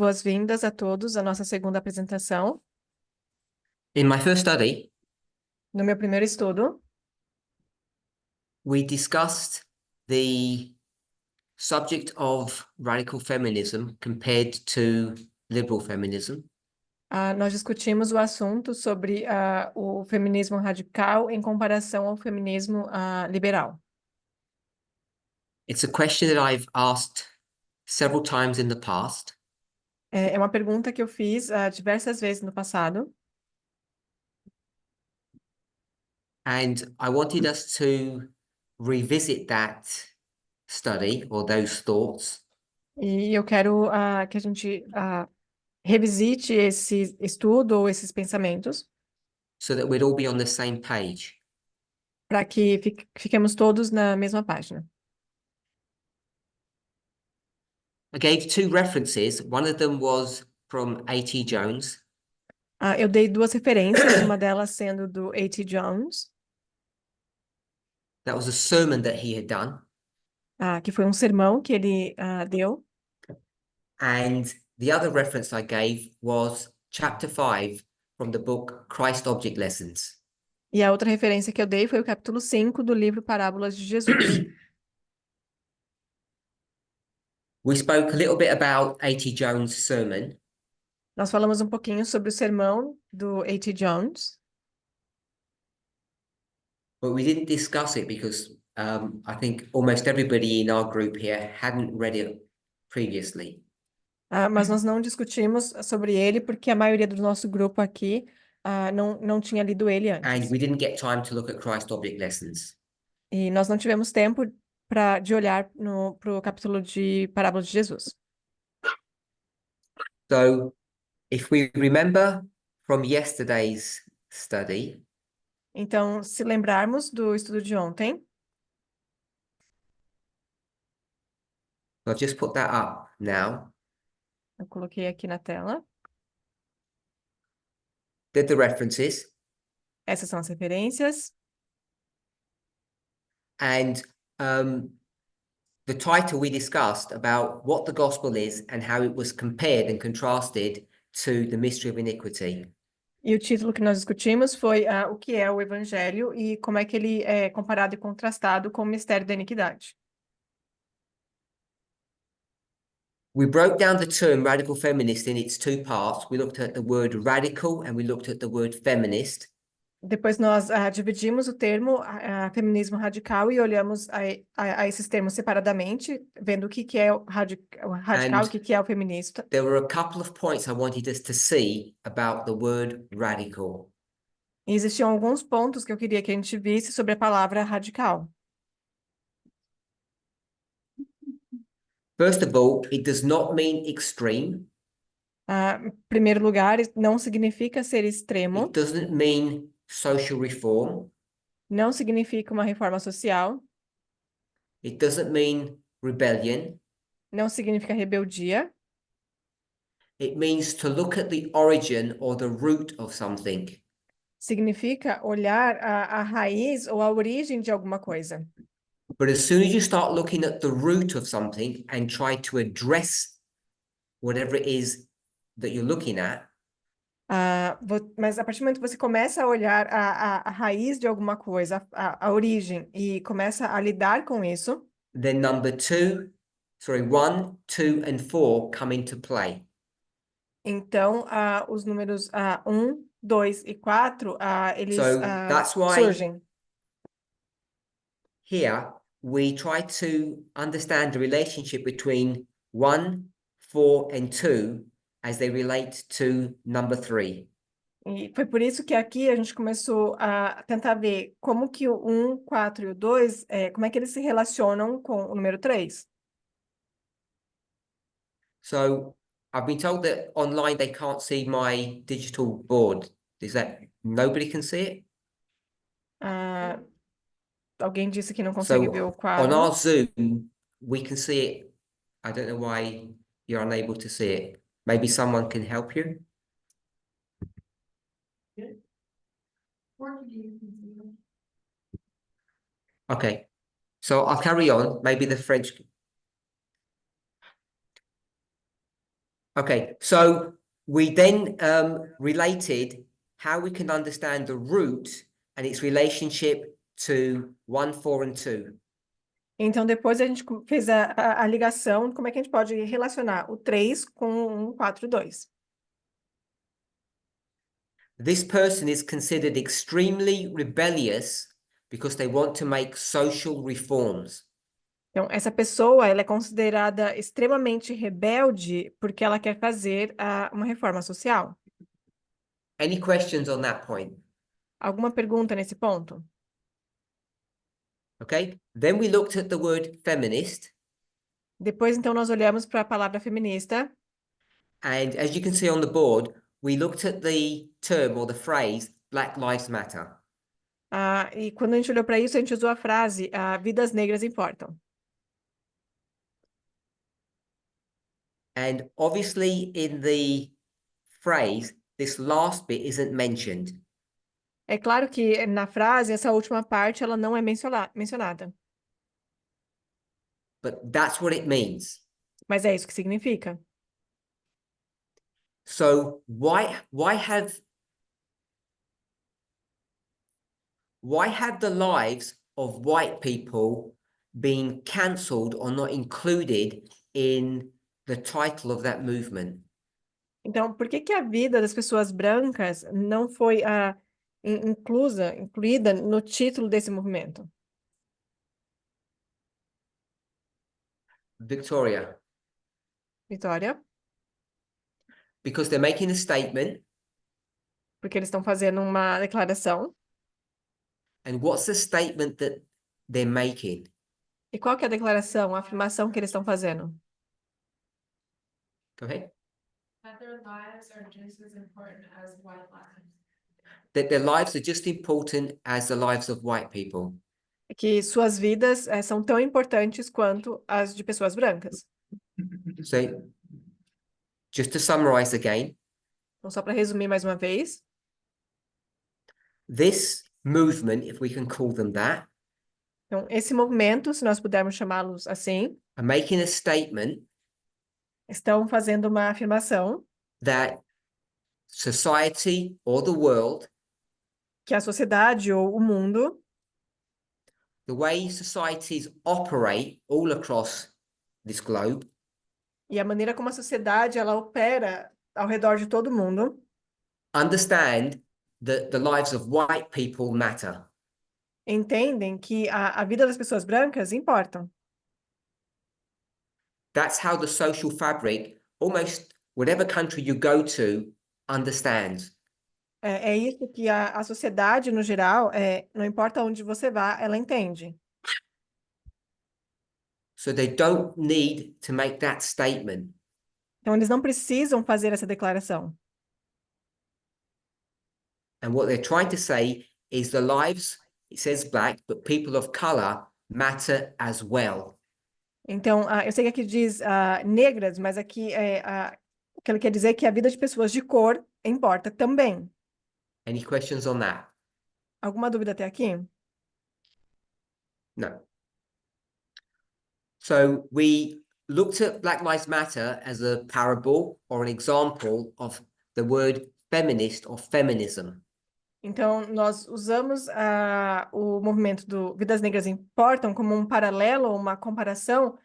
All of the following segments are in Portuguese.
boas-vindas a todos à nossa segunda apresentação. In my first study, No meu primeiro estudo, we discussed the subject of radical feminism compared to liberal feminism. nós discutimos o assunto sobre o feminismo radical em comparação ao feminismo liberal. It's a question that I've asked several times in the past, É uma pergunta que eu fiz diversas vezes no passado, and I wanted us to revisit that study or those thoughts e eu quero que a gente revisite esse estudo ou esses pensamentos so that we'd all be on the same page. para que fiquemos todos na mesma página. I gave two references. One of them was from A.T. Jones, Eu dei duas referências, uma delas sendo do A.T. Jones, that was a sermon that he had done, que foi um sermão que ele deu. and the other reference I gave was chapter 5 from the book Christ Object Lessons. E a outra referência que eu dei foi o capítulo 5 do livro Parábolas de Jesus. We spoke a little bit about A.T. Jones' sermon, Nós falamos um pouquinho sobre o sermão do A.T. Jones, but we didn't discuss it because I think almost everybody in our group here hadn't read it previously. mas nós não discutimos sobre ele porque a maioria do nosso grupo aqui não tinha lido ele And antes. we didn't get time to look at Christ Object Lessons. E nós não tivemos tempo de olhar para o capítulo de Parábolas de Jesus. So if we remember from yesterday's study, Então, se lembrarmos do estudo de ontem, I'll just put that up now. eu coloquei aqui na tela, Did the references, essas são as referências. and the title we discussed about what the gospel is and how it was compared and contrasted to the mystery of iniquity. E o título que nós discutimos foi o que é o Evangelho e como é que ele é comparado e contrastado com o mistério da iniquidade. We broke down the term radical feminist in its two parts. We looked at the word radical and we looked at the word feminist. Depois nós dividimos o termo feminismo radical e olhamos a esses termos separadamente, vendo o que é o radical e o que é o feminista. There were a couple of points I wanted us to see about the word radical. E existiam alguns pontos que eu queria que a gente visse sobre a palavra radical. First of all, it does not mean extreme. Em primeiro lugar, não significa ser extremo, It doesn't mean social reform. não significa uma reforma social, It doesn't mean rebellion. não significa rebeldia. It means to look at the origin or the root of something. Significa olhar a raiz ou a origem de alguma coisa. But as soon as you start looking at the root of something and try to address whatever it is that you're looking at, Mas a partir do momento que você começa a olhar a raiz de alguma coisa, a origem, e começa a lidar com isso, then number 1, 2, and 4 come into play. então os números 1, 2 e 4, eles So that's why surgem. here we try to understand the relationship between 1, 4, and 2 as they relate to number 3. E foi por isso que aqui a gente começou a tentar ver como que o 1, 4 e o 2, como é que eles se relacionam com o número 3. So I've been told that online they can't see my digital board. Is that nobody can see it? Alguém disse que não consegue ver o So on quadro. our Zoom, we can see it. I don't know why you're unable to see it. Maybe someone can help you. Okay, so I'll carry on. Maybe the French. Okay, so we then related how we can understand the root and its relationship to 1, 4, and 2. Então, depois a gente fez a ligação de como é que a gente pode relacionar o 3 com o 4, 2. This person is considered extremely rebellious because they want to make social reforms. Então, essa pessoa, ela é considerada extremamente rebelde porque ela quer fazer uma reforma social. Any questions on that point? Alguma pergunta nesse ponto? Okay, then we looked at the word feminist, Depois, então, nós olhamos para a palavra feminista. and as you can see on the board, we looked at the term or the phrase Black Lives Matter. E quando a gente olhou para isso, a gente usou a frase vidas negras importam. And obviously in the phrase, this last bit isn't mentioned. É claro que na frase, essa última parte, ela não é mencionada. But that's what it means. Mas é isso que significa. So why have the lives of white people been cancelled or not included in the title of that movement? Então, por que que a vida das pessoas brancas não foi incluída no título desse movimento? Victoria, Vitória? because they're making a statement, Porque eles estão fazendo uma declaração. and what's the statement that they're making? E qual que é a declaração, a afirmação que eles estão fazendo? Go ahead. That their lives are just as important as white lives. That their lives are just important as the lives of white people. É que suas vidas são tão importantes quanto as de pessoas brancas. So just to summarize again, Então, só para resumir mais uma vez, this movement, if we can call them that, então, esse movimento, se nós pudermos chamá-los assim, are making a statement estão fazendo uma afirmação that society or the world, que a sociedade ou o mundo, the way societies operate all across this globe, e a maneira como a sociedade ela opera ao redor de todo mundo, understand that the lives of white people matter. entendem que a vida das pessoas brancas importam. That's how the social fabric, almost whatever country you go to, understands. É isso que a sociedade, no geral, não importa onde você vá, ela entende. So they don't need to make that statement. Então, eles não precisam fazer essa declaração. And what they're trying to say is the lives, it says black, but people of color matter as well. Então, eu sei que aqui diz negras, mas aqui o que ele quer dizer é que a vida de pessoas de cor importa também. Any questions on that? Alguma dúvida até aqui? No. So we looked at Black Lives Matter as a parable or an example of the word feminist or feminism. Então, nós usamos o movimento do Vidas Negras Importam como um paralelo, uma comparação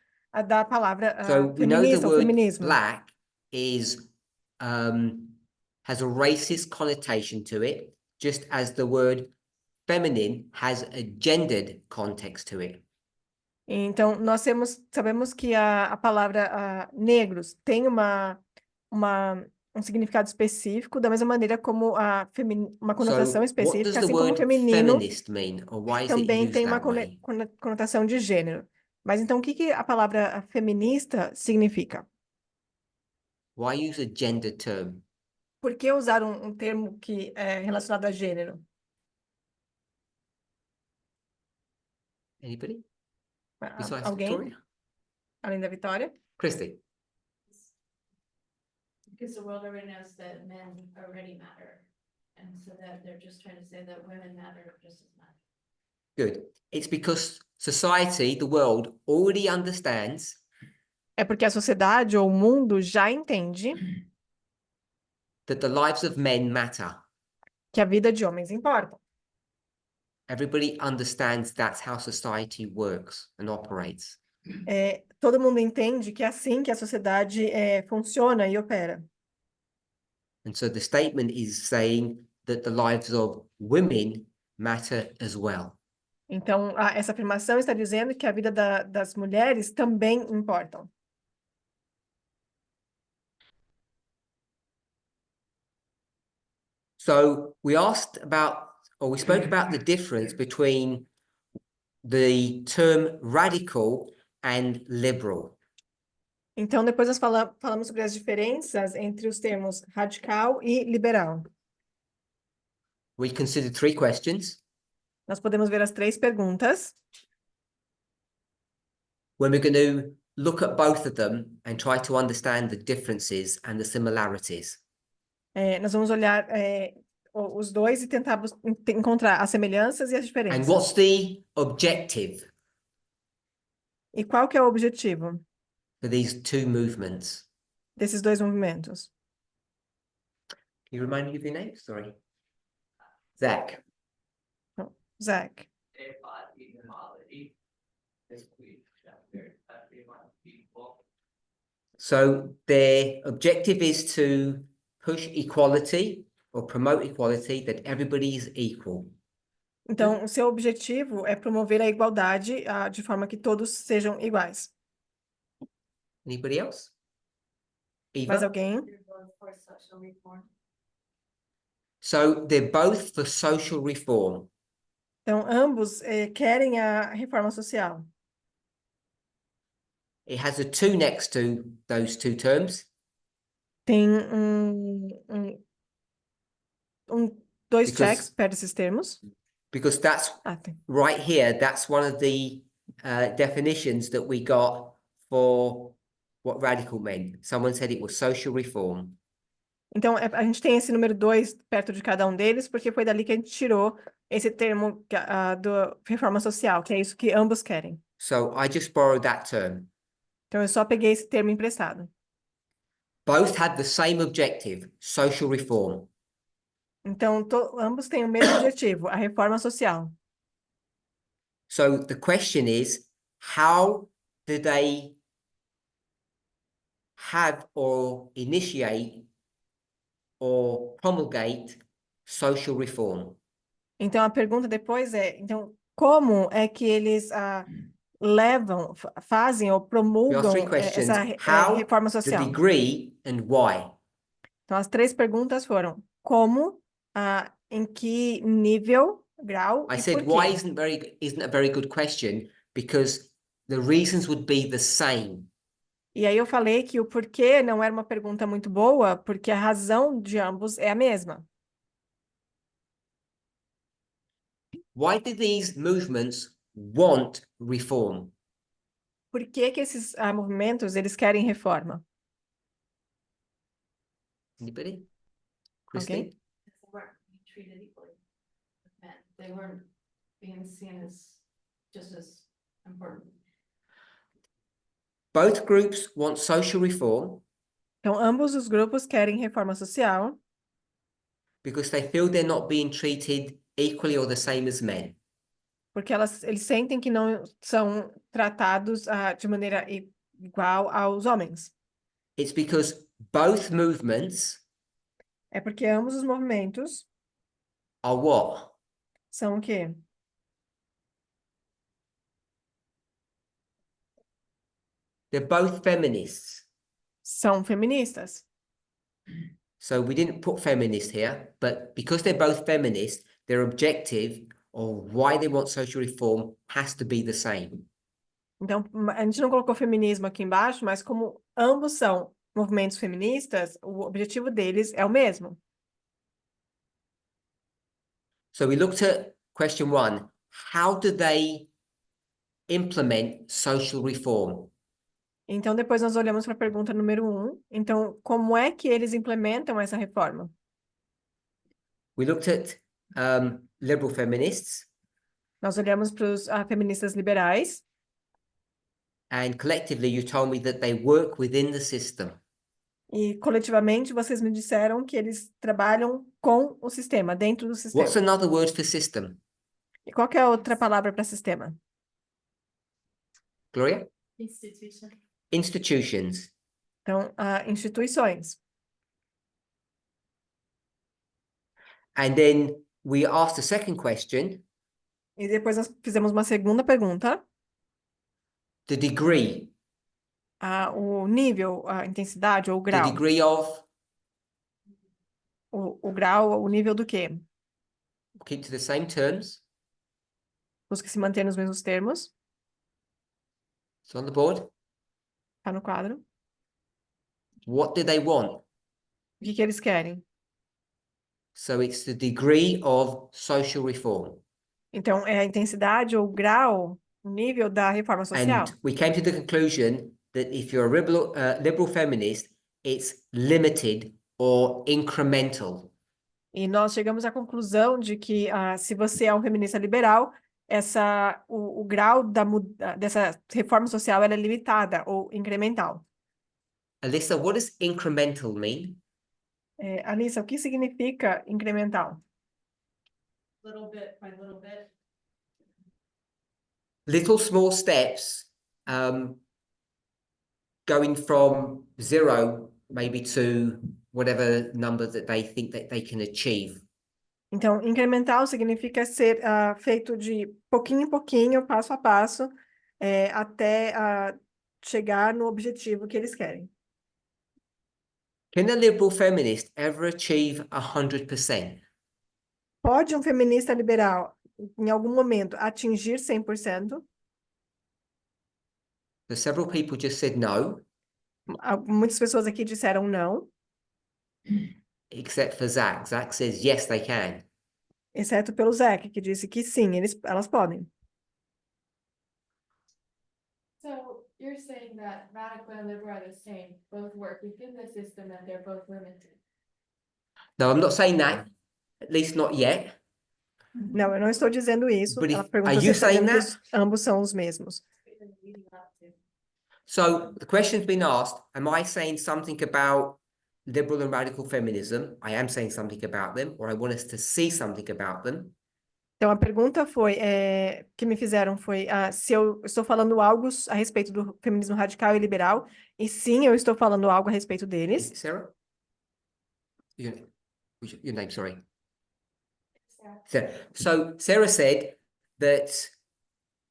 da palavra So we know the feminista ou word feminismo. black is has a racist connotation to it, just as the word feminine has a gendered context to it. Então, nós sabemos que a palavra negros tem um significado específico, da mesma maneira como uma conotação So what específica, does the assim como word feminino feminist mean, or why is it também used tem uma that way? conotação de gênero. Mas então, o que a palavra feminista significa? Why use a gender term? Por que usar um termo que é relacionado a gênero? Anybody besides Alguém, Victoria? além da Vitória? Christy? Because the world already knows that men already matter. And so that they're just trying to say that women matter just as much. Good. It's because society, the world, already understands É porque a sociedade ou o mundo já entende that the lives of men matter. que a vida de homens importa. Everybody understands that's how society works and operates. Todo mundo entende que é assim que a sociedade funciona e opera. And so the statement is saying that the lives of women matter as well. Então, essa afirmação está dizendo que a vida das mulheres também importa. So we spoke about the difference between the term radical and liberal. Então, depois nós falamos sobre as diferenças entre os termos radical e liberal. We considered 3 questions. Nós podemos ver as 3 perguntas. When we're going to look at both of them and try to understand the differences and the similarities. Nós vamos olhar os dois e tentar encontrar as semelhanças e as And diferenças. what's the objective E qual que é o objetivo for these 2 movements? desses dois movimentos? Can you remind me of your name? Sorry. Zach. Zach. So their objective is to push equality or promote equality, that everybody is equal. Então, o seu objetivo é promover a igualdade de forma que todos sejam iguais. Anybody else? Mais Eva? alguém? For social reform. So they're both for social reform. Então, ambos querem a reforma social. It has a 2 next to those 2 terms. Tem dois Because- checks perto desses termos. Because that's Tem. right here, that's one of the definitions that we got for what radical meant. Someone said it was social reform. Então, a gente tem esse número 2 perto de cada um deles, porque foi dali que a gente tirou esse termo do reforma social, que é isso que ambos querem. So I just borrowed that term. Então, eu só peguei esse termo emprestado. Both had the same objective, social reform. Então, ambos têm o mesmo objetivo, a reforma social. So the question is, how do they have or initiate or promulgate social reform? Então, a pergunta depois então, como é que eles fazem ou We asked 3 promulgam questions. essa How, reforma the social? degree, and why. Então, as 3 perguntas foram como, em que nível, grau I e said por why quê. isn't a very good question, because the reasons would be the same. E aí eu falei que o porquê não era uma pergunta muito boa, porque a razão de ambos é a mesma. Why do these movements want reform? Por que que esses movimentos, eles querem reforma? Anybody? Christine? Alguém? They weren't being treated equally with men. They weren't being seen as just as important. Both groups want social reform Então, ambos os grupos querem reforma social, because they feel they're not being treated equally or the same as men. porque eles sentem que não são tratados de maneira igual aos homens. It's because both movements É porque ambos os movimentos are what? são o quê? They're both feminists. São feministas. So we didn't put feminist here, but because they're both feminist, their objective of why they want social reform has to be the same. Então, a gente não colocou feminismo aqui embaixo, mas como ambos são movimentos feministas, o objetivo deles é o mesmo. So we looked at question 1. How do they implement social reform? Então, depois nós olhamos para a pergunta número 1. Então, como é que eles implementam essa reforma? We looked at liberal feminists. Nós olhamos para os feministas liberais. And collectively, you told me that they work within the system. E coletivamente vocês me disseram que eles trabalham com o sistema, dentro do sistema. What's another word for system? E qual que é a outra palavra para sistema? Gloria? Institution. Institutions. Então, instituições. And then we asked the second question, E depois nós fizemos uma segunda pergunta. the degree. O nível, a intensidade ou o The grau. degree of, O grau, o nível do quê? keep to the same terms. Busca se manter nos mesmos termos. It's on the board. Tá no quadro. What do they want? O que eles querem? So it's the degree of social reform. Então, é a intensidade ou o grau, o nível da reforma social. And we came to the conclusion that if you're a liberal feminist, it's limited or incremental. E nós chegamos à conclusão de que se você é um feminista liberal, o grau dessa reforma social ela é limitada ou incremental. Alyssa, what does incremental mean? Alissa, o que significa incremental? Little bit by little bit. Little small steps, going from 0 maybe to whatever number that they think that they can achieve. Então, incremental significa ser feito de pouquinho em pouquinho, passo a passo, até chegar no objetivo que eles querem. Can a liberal feminist ever achieve 100%? Pode um feminista liberal, em algum momento, atingir 100%? So several people just said no, Muitas pessoas aqui disseram não, except for Zach. Zach says yes, they can. exceto pelo Zach, que disse que sim, elas podem. So you're saying that radical and liberal are the same, both work within the system and they're both limited. No, I'm not saying that, at least not yet. Não, eu não estou dizendo isso. But Ela are perguntou se you está dizendo saying que ambos são os mesmos. So the question's been asked, am I saying something about liberal and radical feminism? I am saying something about them, or I want us to see something about them. Então, a pergunta que me fizeram foi se eu estou falando algo a respeito do feminismo radical e liberal, e sim, eu estou falando algo a respeito deles. Sarah? Your name, sorry. So Sarah said that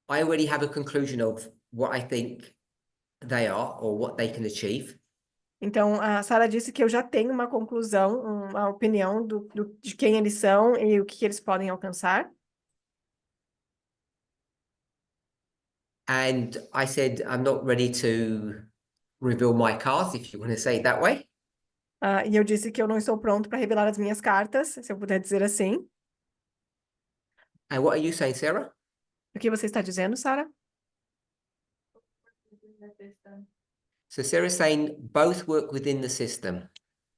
I already have a conclusion of what I think they are or what they can achieve. Então, a Sarah disse que eu já tenho uma conclusão, uma opinião de quem eles são e o que eles podem alcançar. And I said, I'm not ready to reveal my cards, if you want to say it that way. E eu disse que eu não estou pronto para revelar as minhas cartas, se eu puder dizer assim. And what are you saying, Sarah? O que você está dizendo, Sarah? So Sarah's saying both work within the system.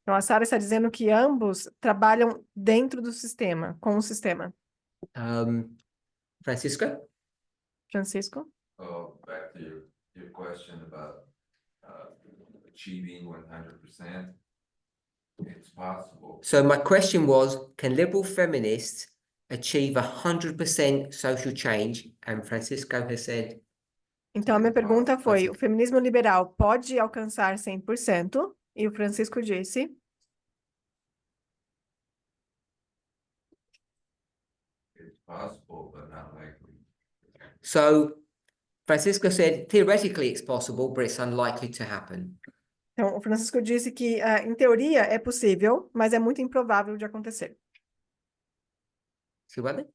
Então, a Sarah está dizendo que ambos trabalham dentro do sistema, com o sistema. Francisco? Francisco? Back to your question about achieving 100%. It's possible. So my question was, can liberal feminists achieve 100% social change? And Francisco has said, Então, a minha pergunta foi, o feminismo liberal pode alcançar 100%? E o Francisco disse... It's possible, but not likely. so Francisco said, theoretically it's possible, but it's unlikely to happen. Então, o Francisco disse que, em teoria, é possível, mas é muito improvável de acontecer. Suellen?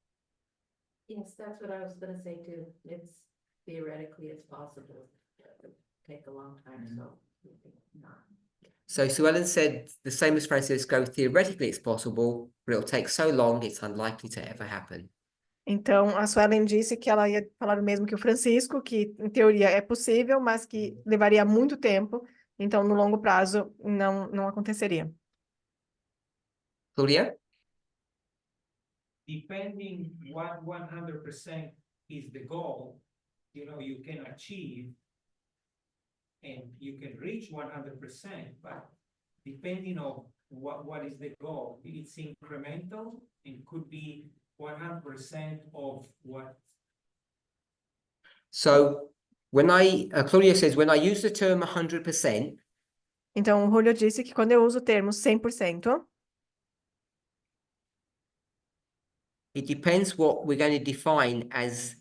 Yes, that's what I was gonna say too. It's theoretically it's possible. It'll take a long time, so we think not. So Suellen said the same as Francisco, theoretically it's possible, but it'll take so long it's unlikely to ever happen. Então, a Suelen disse que ela ia falar o mesmo que o Francisco, que em teoria é possível, mas que levaria muito tempo, então no longo prazo não aconteceria. Claudia? Depending what 100% is the goal, you can achieve and you can reach 100%, but depending on what is the goal, it's incremental and could be 100% of what. So when Claudia says, when I use the term 100%, Então, o Julio disse que quando eu uso o termo 100%, it depends what we're going to define as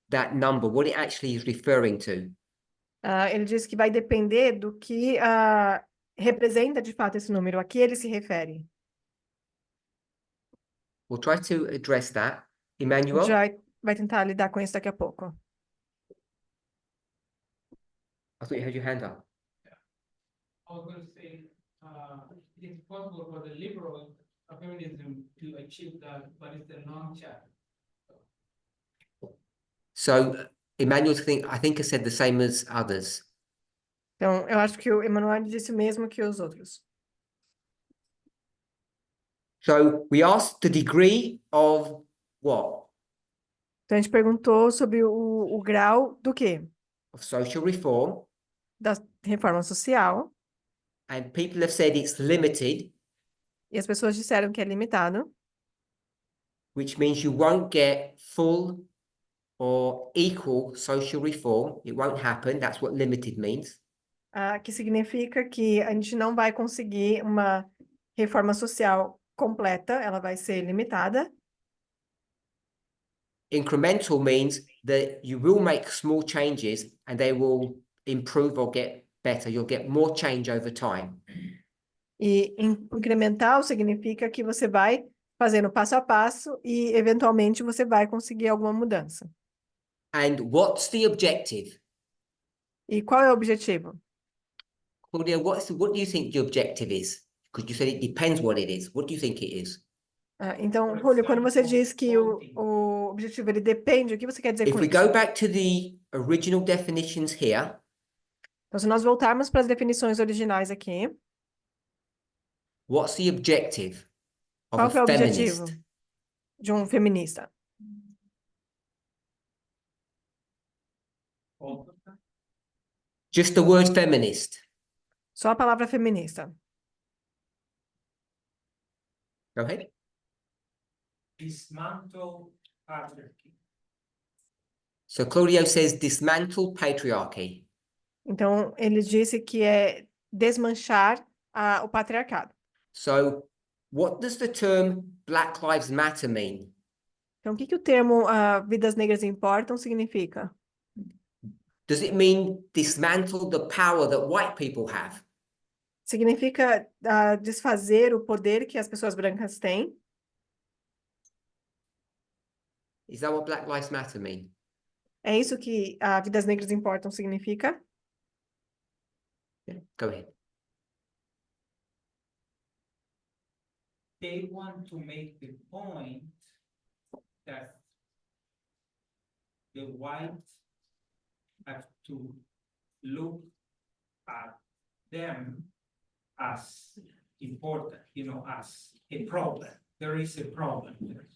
that number, what it actually is referring to. ele diz que vai depender do que representa de fato esse número, a que ele se refere. We'll try to address that. A gente Emmanuel? vai tentar lidar com isso daqui a pouco. I thought you had your hand up. I was going to say, it's possible for the liberal feminism to achieve that, but it's a long shot. So Emmanuel, I think I said the same as others. Então, eu acho que o Emanuel disse o mesmo que os outros. So we asked the degree of what? Então, a gente perguntou sobre o grau do quê? Of social reform. Da reforma social. And people have said it's limited, E as pessoas disseram que é limitado. which means you won't get full or equal social reform. It won't happen. That's what limited means. Que significa que a gente não vai conseguir uma reforma social completa, ela vai ser limitada. Incremental means that you will make small changes and they will improve or get better. You'll get more change over time. E incremental significa que você vai fazendo passo a passo e, eventualmente, você vai conseguir alguma mudança. And what's the objective? E qual é o objetivo? Claudia, what do you think the objective is? Because you said it depends what it is. What do you think it is? Então, For Julio, quando você example, diz que o objetivo ele depende, o que você quer dizer If com we isso? go back to the original definitions here, Então, se nós voltarmos para as definições originais aqui, what's the objective of qual que é a o objetivo feminist? de um feminista? Just the word feminist. Só a palavra feminista. Go ahead. Dismantle patriarchy. So Claudio says dismantle patriarchy. Então, ele disse que é desmanchar o patriarcado. So what does the term Black Lives Matter mean? Então, o que o termo vidas negras importam significa? Does it mean dismantle the power that white people have? Significa desfazer o poder que as pessoas brancas têm? Is that what Black Lives Matter mean? É isso que vidas negras importam significa? Yeah, go ahead. They want to make the point that the white have to look at them as important, as a problem. There is a problem there.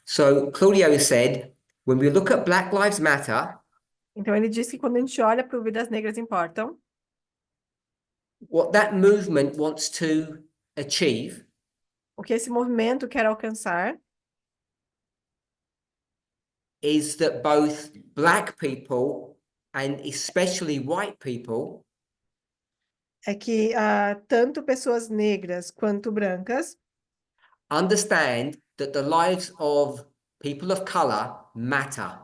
So Claudio said, when we look at Black Lives Matter, Então, ele disse que quando a gente olha para o vidas negras importam, what that movement wants to achieve o que esse movimento quer alcançar is that both Black people and especially white people é que tanto pessoas negras quanto brancas understand that the lives of people of color matter.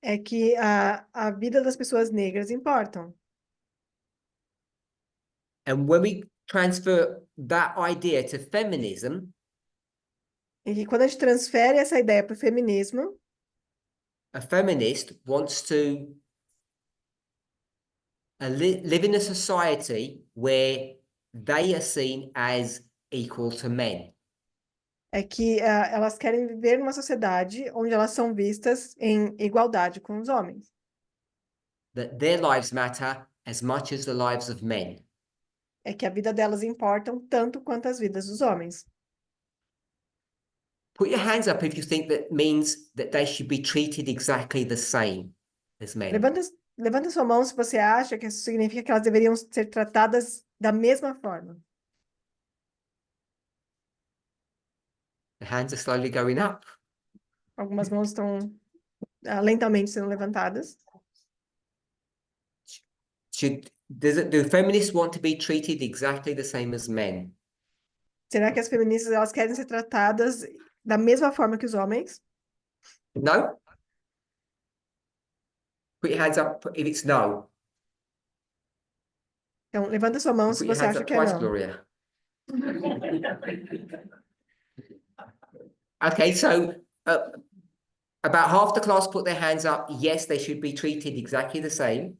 é que a vida das pessoas negras importam. And when we transfer that idea to feminism, E que quando a gente transfere essa ideia para o feminismo, a feminist wants to live in a society where they are seen as equal to men. é que elas querem viver numa sociedade onde elas são vistas em igualdade com os homens. That their lives matter as much as the lives of men. É que a vida delas importam tanto quanto as vidas dos homens. Put your hands up if you think that means that they should be treated exactly the same as men. levanta sua mão se você acha que isso significa que elas deveriam ser tratadas da mesma forma. The hands are slowly going up. Algumas mãos estão lentamente sendo levantadas. Do feminists want to be treated exactly the same as men? Será que as feministas elas querem ser tratadas da mesma forma que os homens? No? Put your hands up if it's no. Então, levanta sua mão And se put your você hands acha up que é twice, não. Gloria. Okay, so about half the class put their hands up. Yes, they should be treated exactly the same.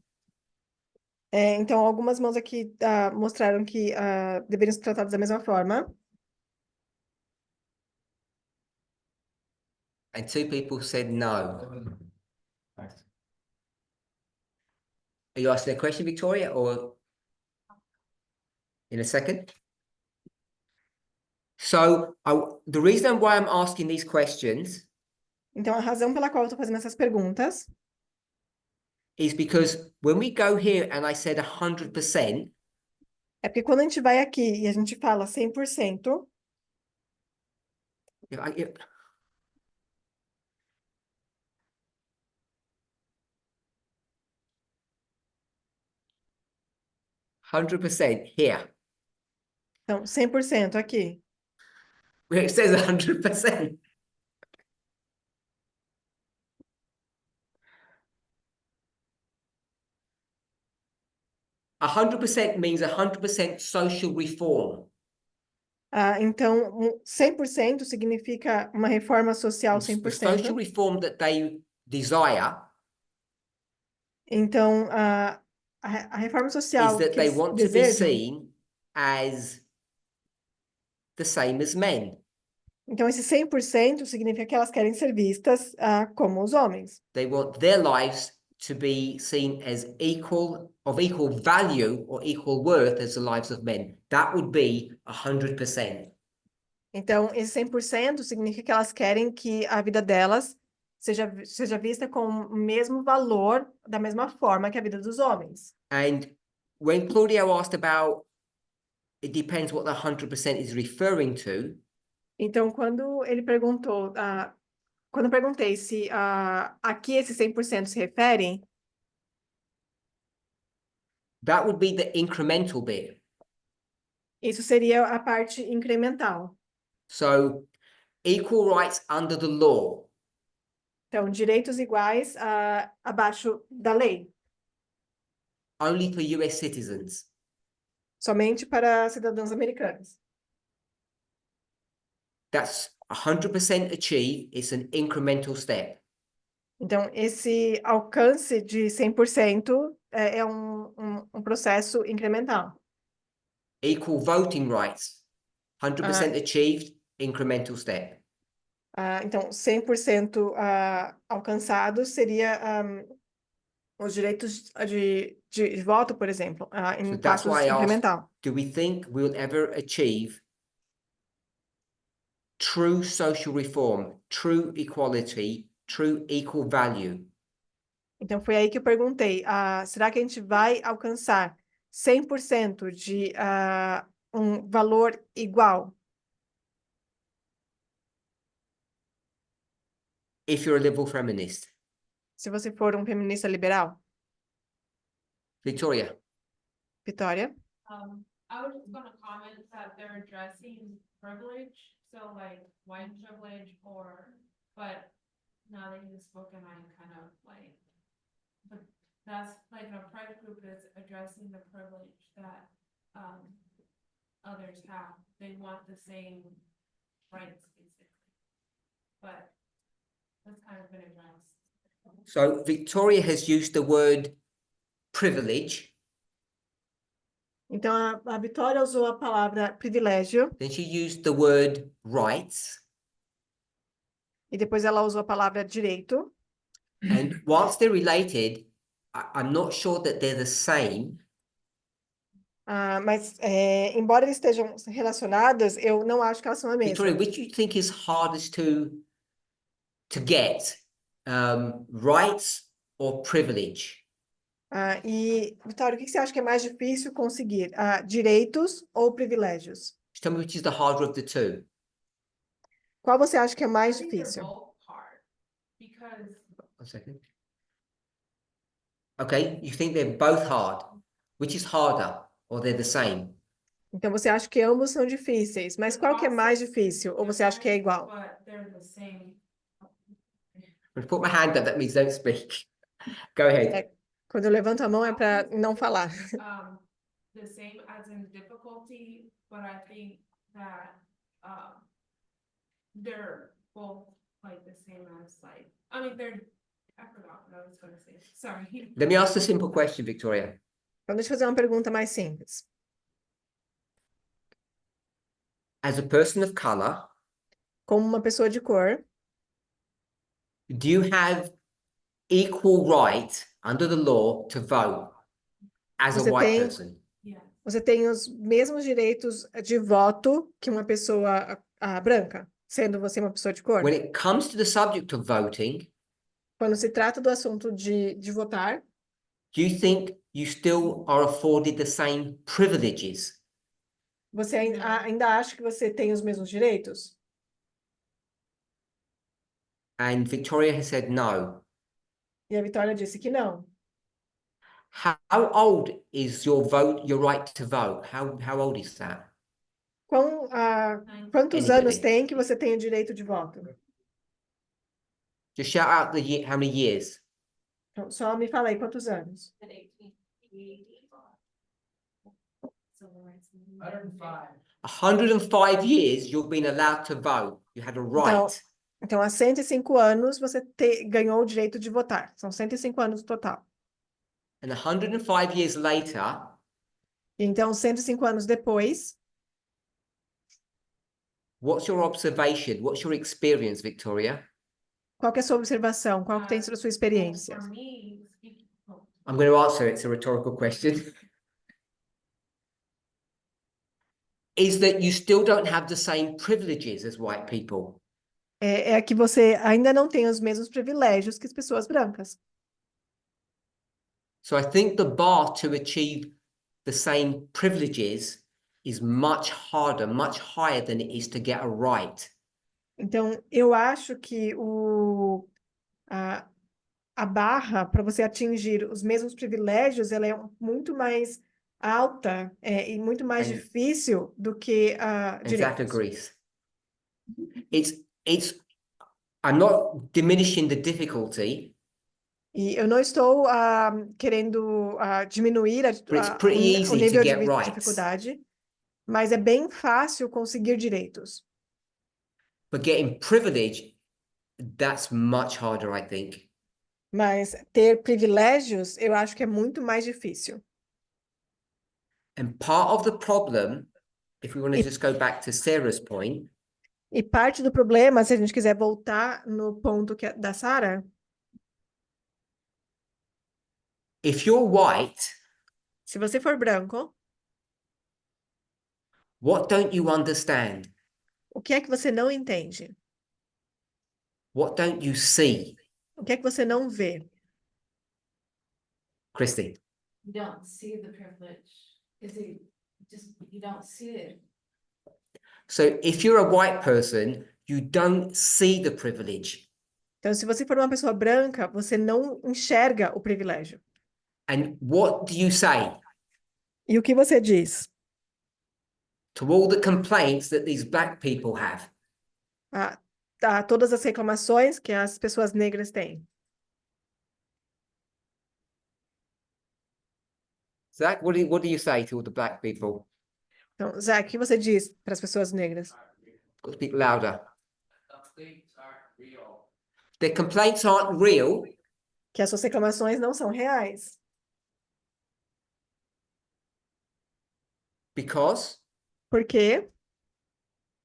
Então, algumas mãos aqui mostraram que deveriam ser tratadas da mesma forma. And 2 people said no. Are you asking a question, Victoria, or in a second? So the reason why I'm asking these questions Então, a razão pela qual eu estou fazendo essas perguntas is because when we go here and I said 100%, é porque quando a gente vai aqui e a gente fala 100%, if 100% here, então 100% aqui. where it says 100%. A 100% means 100% social reform. Então, 100% significa uma reforma social The social 100%. reform that they desire Então, a reforma is social that que they eles want to be desejam, seen as the same as men. então esse 100% significa que elas querem ser vistas como os homens. They want their lives to be seen as of equal value or equal worth as the lives of men. That would be 100%. Então, esse 100% significa que elas querem que a vida delas seja vista com o mesmo valor, da mesma forma que a vida dos homens. And when Claudio asked about, it depends what the 100% is referring to, Então, quando ele perguntou, quando eu perguntei se aqui esse 100% se referem, that would be the incremental bit. isso seria a parte incremental. So equal rights under the law. Então, direitos iguais abaixo da lei, Only for US citizens. somente para cidadãos americanos. That's 100% achieved. It's an incremental step. Então, esse alcance de 100% é um processo incremental. Equal voting rights. 100% achieved, incremental step. Então, 100% alcançado seria os direitos de voto, por exemplo, em So that's passos why I asked, incremental. do we think we'll ever achieve true social reform, true equality, true equal value? Então, foi aí que eu perguntei, será que a gente vai alcançar 100% de um valor igual? If you're a liberal feminist. Se você for um feminista liberal? Victoria. Vitória? I was just gonna comment that they're addressing privilege, so like white privilege but now that you've spoken, I'm kind of like, but that's like a private group is addressing the privilege that, others have. They want the same rights, basically. But that's kind of been addressed. So Victoria has used the word privilege. Então, a Vitória usou a palavra privilégio, Then she used the word rights. e depois ela usou a palavra direito. And whilst they're related, I'm not sure that they're the same. Mas, embora eles estejam relacionadas, eu não acho que elas são a mesma. Victoria, which do you think is hardest to get? Rights or privilege? E, Vitória, o que você acha que é mais difícil conseguir? Direitos ou privilégios? Tell me which is the harder of the two. Qual você acha que é I mais think they're difícil? both hard, because One second. Okay, you think they're both hard. Which is harder, or they're the same? Então, você acha que ambos são difíceis, mas the qual que é mais process difícil? Ou você acha que é different, igual? but they're the same. When I put my hand up, that means don't speak. Go ahead. Quando eu levanto a mão é para não falar. The same as in difficulty, but I think that, they're both like the same as like, I mean, I forgot what I was gonna say, sorry. Let me ask a simple question, Victoria. Então, deixa eu fazer uma pergunta mais simples. As a person of color, Como uma pessoa de cor, do you have equal right under the law to vote as a Você white tem- person? Yeah, você tem os mesmos direitos de voto que uma pessoa branca, sendo você uma pessoa de cor? When it comes to the subject of voting, Quando se trata do assunto de votar, do you think you still are afforded the same privileges? você Não. ainda acha que você tem os mesmos direitos? And Victoria has said no. E a Vitória disse que não. How old is your right to vote? How old is that? Quantos Anybody? anos tem que você tem o direito de voto? Just shout out how many years. Então, só me fala aí, quantos anos? 105. 105 years you've been allowed to vote. You had a right. Então, há 105 anos você ganhou o direito de votar. São 105 anos no total. And 105 years later, Então, 105 anos depois, what's your observation? What's your experience, Victoria? qual que é a sua observação? Qual que tem sido a sua experiência? for me, I'm going to answer. It's a rhetorical question. Is that you still don't have the same privileges as white people. É que você ainda não tem os mesmos privilégios que as pessoas brancas. So I think the bar to achieve the same privileges is much harder, much higher than it is to get a right. Então, eu acho que a barra para você atingir os mesmos privilégios, ela é muito mais alta e muito mais And- difícil do que And Zach direitos. agrees. I'm not diminishing the difficulty, E eu não estou querendo diminuir but it's pretty o easy to nível de get rights. dificuldade, mas é bem fácil conseguir direitos. But getting privilege, that's much harder, I think. Mas ter privilégios, eu acho que é muito mais difícil. And part of the problem, if we want to If- just go back to Sarah's point, E parte do problema, se a gente quiser voltar no ponto da Sarah, if you're white, se você for branco, what don't you understand? o que é que você não entende? What don't you see? O que é que você não vê? Christy, You don't see the privilege, you don't see it. so if you're a white person, you don't see the privilege. Então, se você for uma pessoa branca, você não enxerga o privilégio. And what do you say E o que você diz? to all the complaints that these black people have? Todas as reclamações que as pessoas negras têm. Zach, what do you say to all the black people? Então, Zach, o que você diz para as pessoas negras? Got to speak louder. Complaints aren't real. Their complaints aren't real Que as suas reclamações não são reais. because Porque,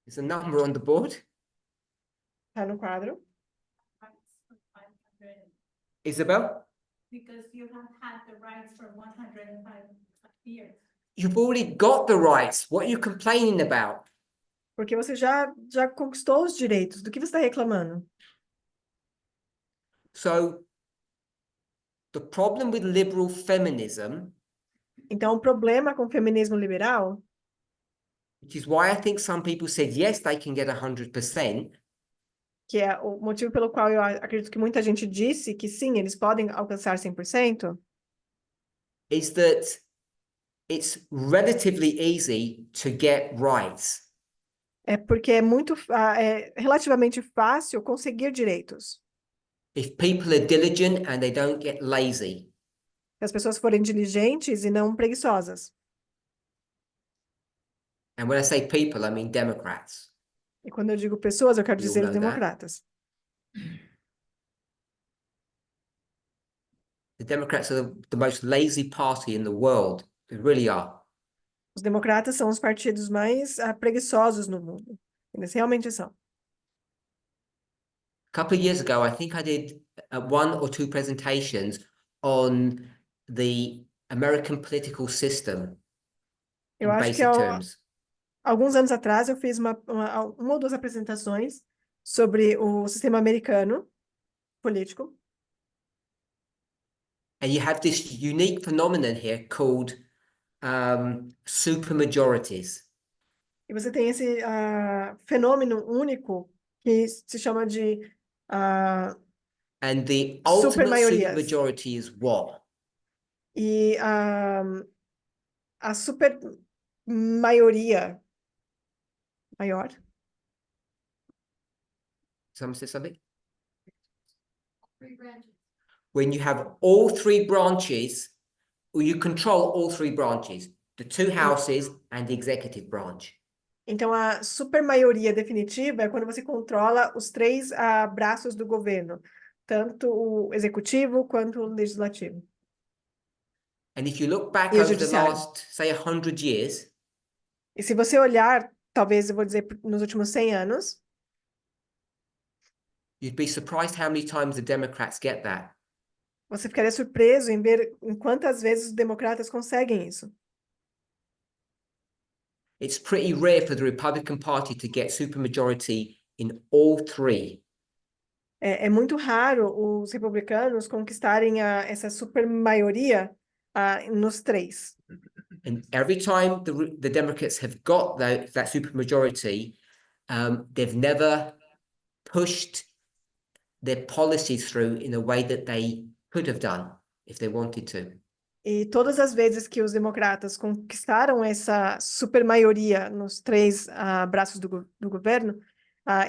there's a number on the board. tá no quadro, Isabel, because you have had the rights for 105 years. you've already got the rights. What are you complaining about? porque você já conquistou os direitos. Do que você está reclamando? So The problem with liberal feminism, Então, o problema com o feminismo liberal, which is why I think some people said yes, they can get 100%, que é o motivo pelo qual eu acredito que muita gente disse que sim, eles podem alcançar 100%, is that it's relatively easy to get rights. é porque é relativamente fácil conseguir direitos. If people are diligent and they don't get lazy. Se as pessoas forem diligentes e não preguiçosas. And when I say people, I mean Democrats. E quando eu digo pessoas, eu quero You all dizer os know that. democratas. The Democrats are the most lazy party in the world. They really are. Os democratas são os partidos mais preguiçosos no mundo. Eles realmente são. A couple of years ago, I think I did one or two presentations on the American political system Eu in acho que basic terms. alguns anos atrás eu fiz uma ou duas apresentações sobre o sistema americano político. And you have this unique phenomenon here called supermajorities. E você tem esse fenômeno único que se chama de And the ultimate Supermaiorias. supermajority is what? e a super maioria maior. Someone say something? Three branches. When you have all three branches, or you control all three branches, the two houses and the executive branch. Então, a supermaioria definitiva é quando você controla os três braços do governo, tanto o executivo quanto o legislativo. And if you look back E o over the judiciário. last, say, 100 years, E se você olhar, talvez eu vou dizer nos últimos 100 anos, you'd be surprised how many times the Democrats get that. você ficaria surpreso em ver em quantas vezes os democratas conseguem isso. It's pretty rare for the Republican Party to get supermajority in all three. É muito raro os republicanos conquistarem essa supermaioria nos três. And every time the Democrats have got that supermajority, they've never pushed their policies through in a way that they could have done if they wanted to. E todas as vezes que os democratas conquistaram essa supermaioria nos três braços do governo,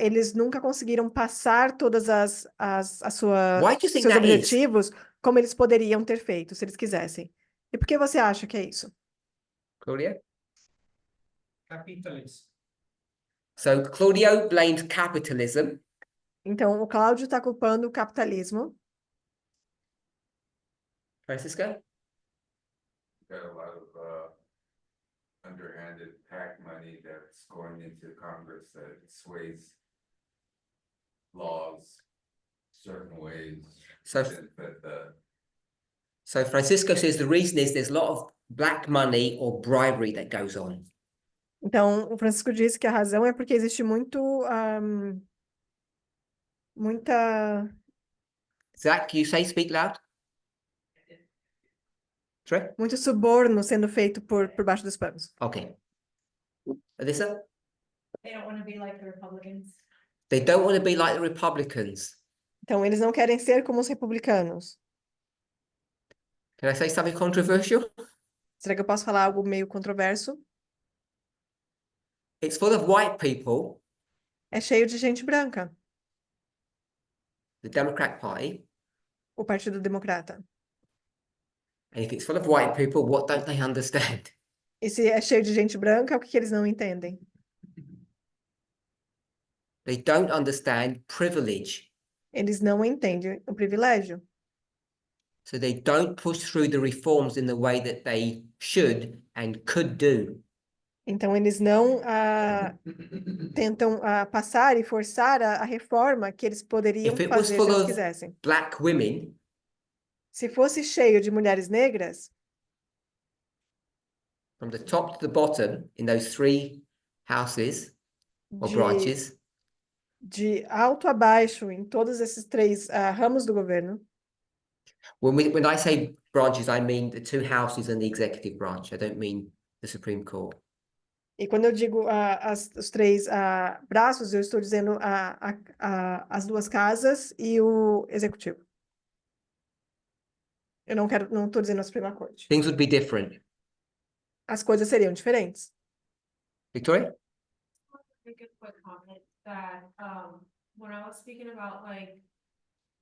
eles nunca conseguiram passar todas Why do you think seus that is? objetivos como eles poderiam ter feito, se eles quisessem. E por que você acha que é isso? Claudia? Capitalism. So Claudio blamed capitalism. Então, o Cláudio está culpando o capitalismo. Francisco? Got a lot of underhanded PAC money that's going into Congress that sways laws certain ways. So, But so Francisco says the reason is there's a lot of black money or bribery that goes on. Então, o Francisco disse que a razão é porque existe muita... Zach, you say speak loud? Sorry? muito suborno sendo feito por baixo dos panos. Okay. Alyssa? They don't want to be like the Republicans. They don't want to be like the Republicans. Então, eles não querem ser como os republicanos. Can I say something controversial? Será que eu posso falar algo meio controverso? It's full of white people, É cheio de gente branca, the Democrat Party. o Partido Democrata. And if it's full of white people, what don't they understand? E se é cheio de gente branca, o que eles não entendem? They don't understand privilege. Eles não entendem o privilégio. So they don't push through the reforms in the way that they should and could do. Então, eles não tentam passar e forçar a reforma que eles poderiam If it was fazer full se eles of quisessem. black women, Se fosse cheio de mulheres negras, from the top to the bottom in those three houses or de, branches, de alto a baixo, em todos esses três ramos do governo, When I say branches, I mean the two houses and the executive branch. I don't mean the Supreme Court. E quando eu digo os três braços, eu estou dizendo as duas casas e o executivo. Eu não estou dizendo a Suprema Corte. Things would be different. As coisas seriam diferentes. Victoria? Make a quick comment that, when I was speaking about like,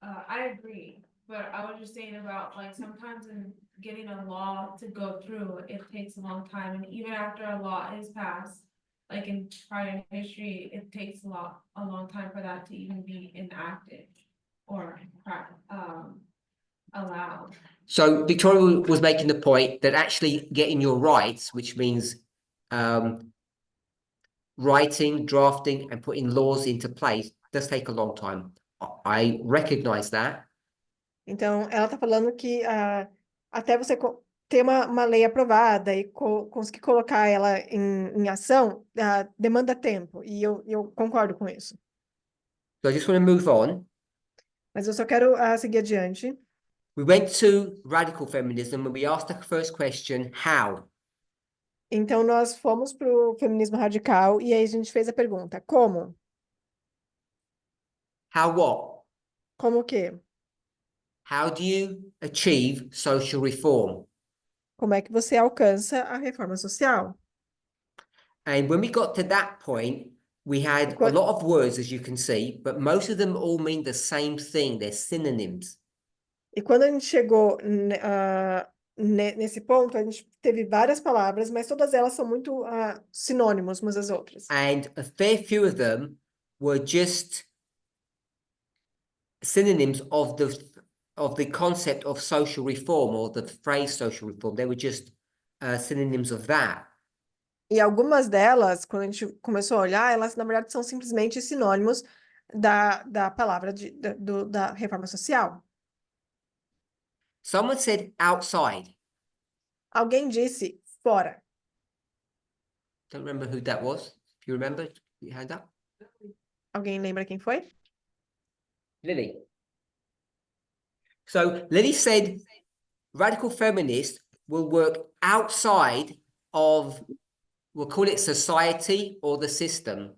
I agree, but I was just saying about like sometimes in getting a law to go through, it takes a long time, and even after a law is passed, like in prior history, it takes a long time for that to even be enacted or, allowed. So Victoria was making the point that actually getting your rights, which means writing, drafting, and putting laws into place, does take a long time. I recognize that. Então, ela está falando que até você ter uma lei aprovada e conseguir colocar ela em ação, demanda tempo. E eu concordo com isso. So I just want to move on. Mas eu só quero seguir adiante. We went to radical feminism and we asked the first question, how? Então, nós fomos para o feminismo radical e aí a gente fez a pergunta, como? How what? Como o quê? How do you achieve social reform? Como é que você alcança a reforma social? And when we got to that point, we had a Quando- lot of words, as you can see, but most of them all mean the same thing. They're synonyms. E quando a gente chegou nesse ponto, a gente teve várias palavras, mas todas elas são muito sinônimos umas das outras. And a fair few of them were just synonyms of the concept of social reform or the phrase social reform. They were just synonyms of that. E algumas delas, quando a gente começou a olhar, elas na verdade são simplesmente sinônimos da palavra da reforma social. Someone said outside. Alguém disse fora. Don't remember who that was. If you remember, put your hand up. Alguém lembra quem foi? Lily. So Lily said radical feminists will work outside of, we'll call it society or the system.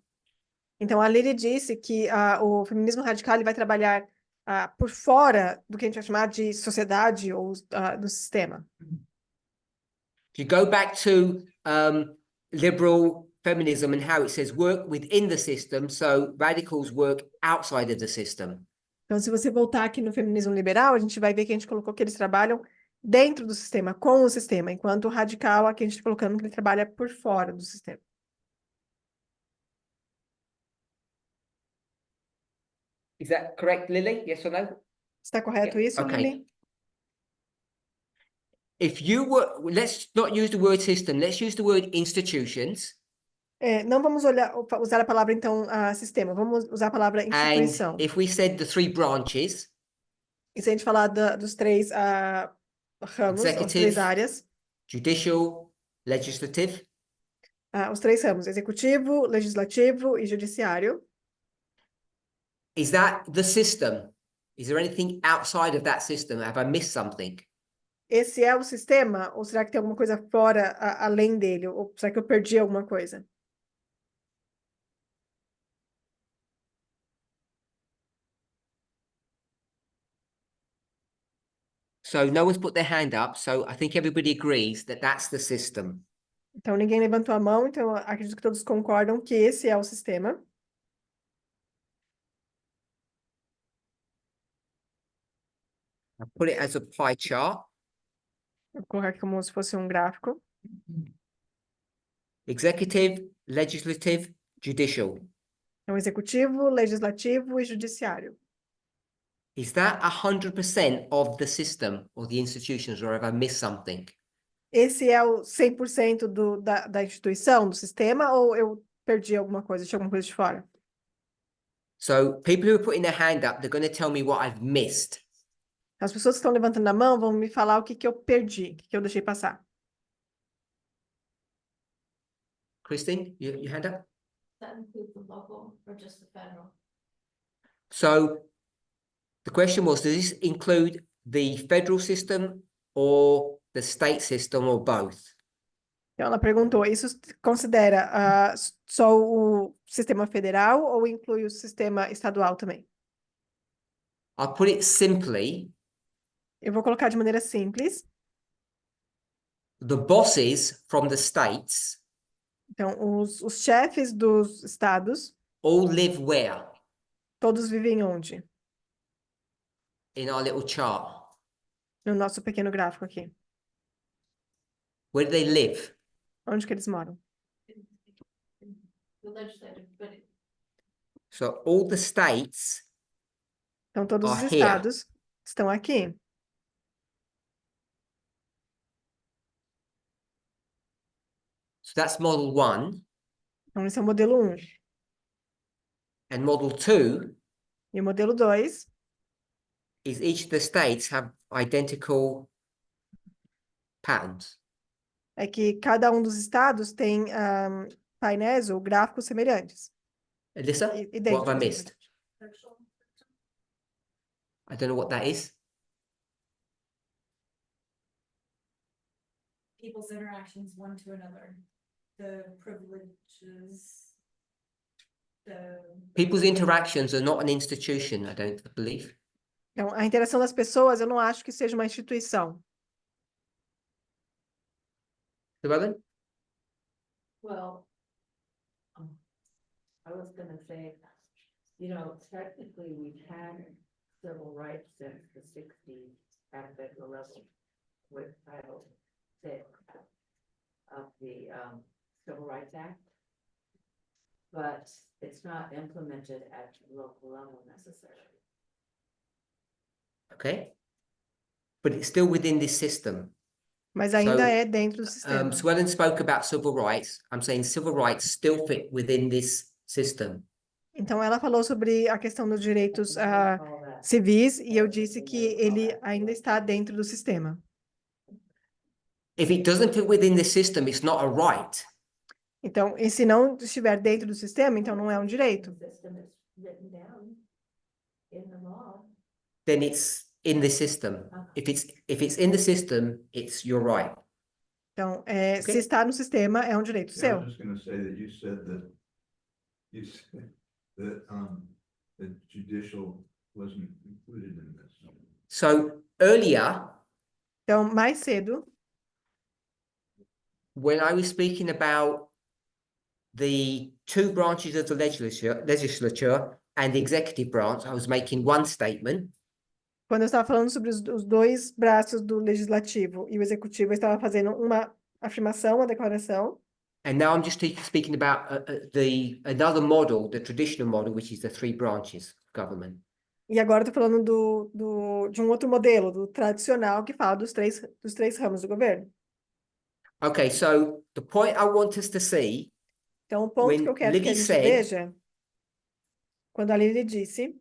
Então, a Lily disse que o feminismo radical ele vai trabalhar por fora do que a gente vai chamar de sociedade ou do sistema. If you go back to liberal feminism and how it says work within the system, so radicals work outside of the system. Então, se você voltar aqui no feminismo liberal, a gente vai ver que a gente colocou que eles trabalham dentro do sistema, com o sistema, enquanto o radical aqui a gente está colocando que ele trabalha por fora do sistema. Is that correct, Lily? Yes or no? Está correto Yeah, isso, okay. Lili? If you were, let's not use the word system, let's use the word institutions. Não vamos usar a palavra, então, sistema. Vamos usar a palavra instituição. And if we said the three branches, E se a gente falar dos três ramos, as três Executive. áreas, judicial, legislative, os três ramos, executivo, legislativo e judiciário. is that the system? Is there anything outside of that system? Have I missed something? Esse é o sistema? Ou será que tem alguma coisa fora, além dele? Ou será que eu perdi alguma coisa? So no one's put their hand up, so I think everybody agrees that that's the system. Então, ninguém levantou a mão, então acredito que todos concordam que esse é o sistema. I put it as a pie chart. Vou colocar aqui como se fosse um gráfico. Executive, legislative, judicial. Então, executivo, legislativo e judiciário. Is that 100% of the system or the institutions, or have I missed something? Esse é o 100% da instituição, do sistema, ou eu perdi alguma coisa, deixei alguma coisa de fora? So people who are putting their hand up, they're going to tell me what I've missed. As pessoas que estão levantando a mão vão me falar o que eu perdi, o que eu deixei passar. Christine, your hand up? That includes the local or just the federal? So the question was, does this include the federal system or the state system or both? Então, ela perguntou, isso considera só o sistema federal ou inclui o sistema estadual também? I'll put it simply, Eu vou colocar de maneira simples. the bosses from the states Então, os chefes dos estados, all live where? todos vivem onde? In our little chart. No nosso pequeno gráfico aqui. Where do they live? Onde que eles moram? The legislative, but So all the states Então, todos os Are here. estados estão aqui. So that's model 1. Então, esse é o modelo 1. And model 2 E o modelo 2 is each of the states have identical patterns. é que cada um dos estados tem painéis ou gráficos semelhantes. Alyssa, what Idênticos, have I na missed? verdade. I don't know what that is. People's interactions one to another, the privileges, the. People's interactions are not an institution, I don't believe. Então, a interação das pessoas, eu não acho que seja uma instituição. Llewellyn? well. I was gonna say, technically, we've had civil rights since the sixties at federal level with Title VI of the Civil Rights Act. But it's not implemented at the local level necessarily. Okay. But it's still within this system. Mas ainda So, é dentro do sistema. Llewellyn spoke about civil rights. I'm saying civil rights still fit within this system. Então, ela falou sobre a questão dos direitos All that. civis e eu disse que ele ainda está dentro do sistema. If it doesn't fit within the system, it's not a right. Então, e se não estiver dentro do sistema, então não é um direito. The system is written down in the law. Then it's in the system. If it's in the system, it's your right. Então, se Ok. está no sistema, é um direito Yeah, I seu. was just gonna say that you said that the judicial wasn't included in this. So earlier, Então, mais cedo, when I was speaking about the two branches of the legislature and the executive branch, I was making one statement. quando eu estava falando sobre os dois braços do legislativo e o executivo, eu estava fazendo uma afirmação, uma declaração. And now I'm just speaking about another model, the traditional model, which is the three branches of government. E agora eu estou falando de um outro modelo, do tradicional, que fala dos três ramos do governo. Okay, so the point I want us to see, Então, o ponto When que eu quero que a Lily gente said- veja, quando a Lili disse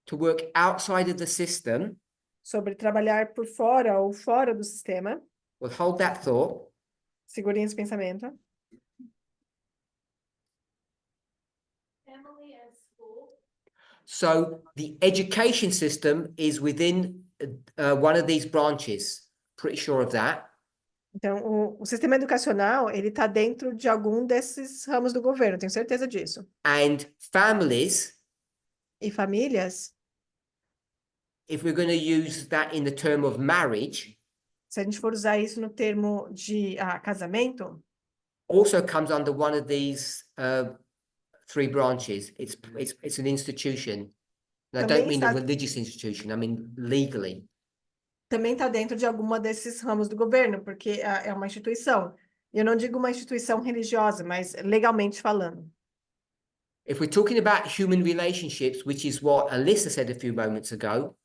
to work outside of the system, sobre trabalhar por fora ou fora do sistema, we'll hold that thought. segurem esse pensamento. Family and school. So the education system is within one of these branches. Pretty sure of that. Então, o sistema educacional, ele está dentro de algum desses ramos do governo, tenho certeza disso. And families, E famílias, if we're going to use that in the term of marriage, se a gente for usar isso no termo de casamento, also comes under one of these three branches. It's an institution. And I don't Também mean a está- religious institution, I mean legally. também está dentro de alguma desses ramos do governo, porque é uma instituição. Eu não digo uma instituição religiosa, mas legalmente falando. If we're talking about human relationships, which is what Alyssa said a few moments ago,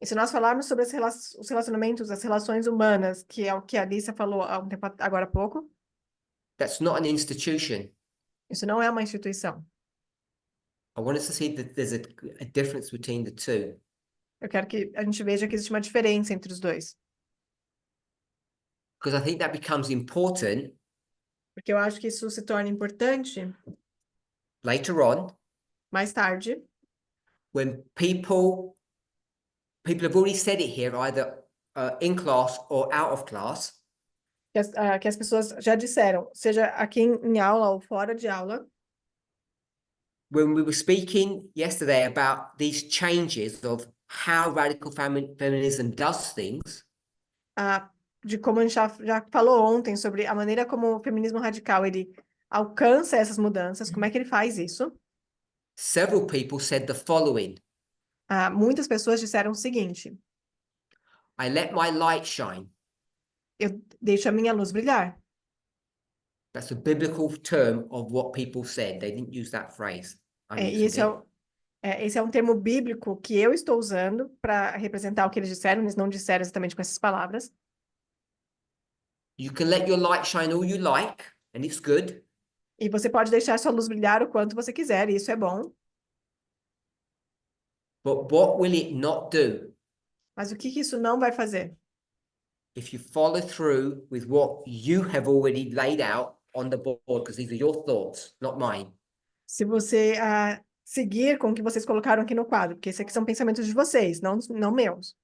E se nós falarmos sobre os relacionamentos, as relações humanas, que é o que a Alicia falou há um tempo agora há pouco, that's not an institution. isso não é uma instituição. I want us to see that there's a difference between the two. Eu quero que a gente veja que existe uma diferença entre os dois. Because I think that becomes important Porque eu acho que isso se torna importante later on mais tarde, when people have already said it here, either in class or out of class, que as pessoas já disseram, seja aqui em aula ou fora de aula, when we were speaking yesterday about these changes of how radical feminism does things, de como a gente já falou ontem sobre a maneira como o feminismo radical ele alcança essas mudanças, como é que ele faz isso? several people said the following: Muitas pessoas disseram o seguinte: I let my light shine. eu deixo a minha luz brilhar. That's a biblical term of what people said. They didn't use that phrase. I'm E using it. esse é um termo bíblico que eu estou usando para representar o que eles disseram, eles não disseram exatamente com essas palavras. You can let your light shine all you like, and it's good. E você pode deixar sua luz brilhar o quanto você quiser, e isso é bom. But what will it not do? Mas o que isso não vai fazer? If you follow through with what you have already laid out on the board, because these are your thoughts, not mine. Se você seguir com o que vocês colocaram aqui no quadro, porque esses aqui são pensamentos de vocês, não meus.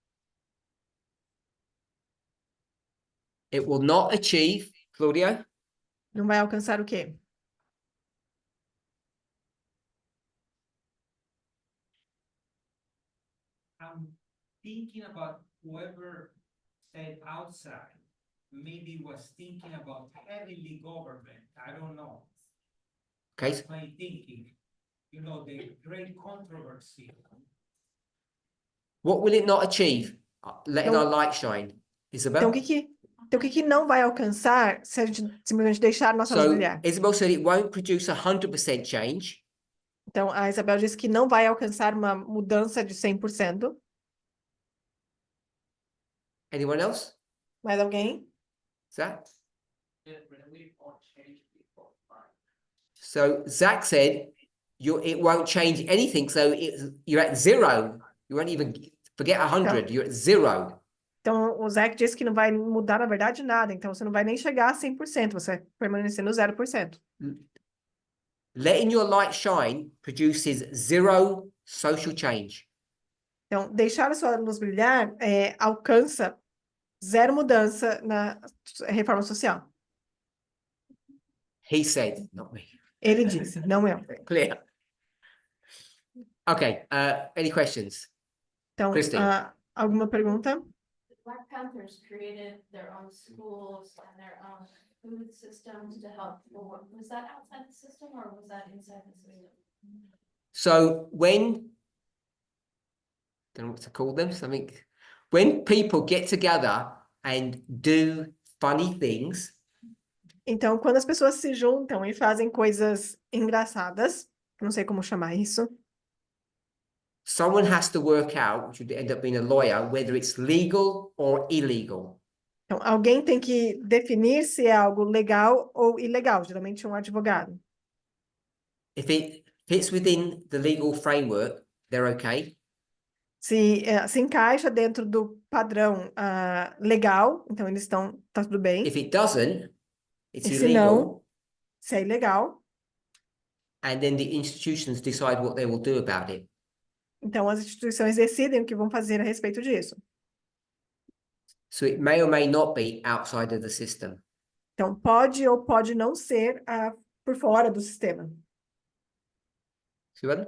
It will not achieve, Claudio, Não vai alcançar o quê? I'm thinking about whoever said outside, maybe was thinking about heavenly government, I don't know. okay? That's my thinking, you know, the great controversy. What will it not achieve? Letting Então- our light shine, Isabel. Então, o que não vai alcançar se a gente simplesmente deixar a nossa luz So brilhar? Isabel said it won't produce 100% change. Então, a Isabel disse que não vai alcançar uma mudança de 100%. Anyone else? Mais alguém? Zach? So Zach said it won't change anything. So you're at 0. You won't even forget 100. You're at 0. Então, o Zach disse que não vai mudar, na verdade, nada. Então, você não vai nem chegar a 100%, você vai permanecer no 0%. Letting your light shine produces 0 social change. Então, deixar a sua luz brilhar alcança 0 mudança na reforma social. He said, not me. Ele disse, não eu. Clear. Okay. Any questions? Então, Christine. alguma pergunta? Black Panthers created their own schools and their own food systems to help people. Was that outside the system or was that inside the system? So don't know what to call them, something. When people get together and do funny things, Então, quando as pessoas se juntam e fazem coisas engraçadas, não sei como chamar isso, someone has to work out, which would end up being a lawyer, whether it's legal or illegal. então, alguém tem que definir se é algo legal ou ilegal, geralmente um advogado. If it fits within the legal framework, they're okay. Se encaixa dentro do padrão legal, então eles tá tudo bem. If it doesn't, it's E se illegal. não, se é ilegal, And then the institutions decide what they will do about it. então as instituições decidem o que vão fazer a respeito disso. So it may or may not be outside of the system. Então, pode ou pode não ser por fora do sistema. Susan?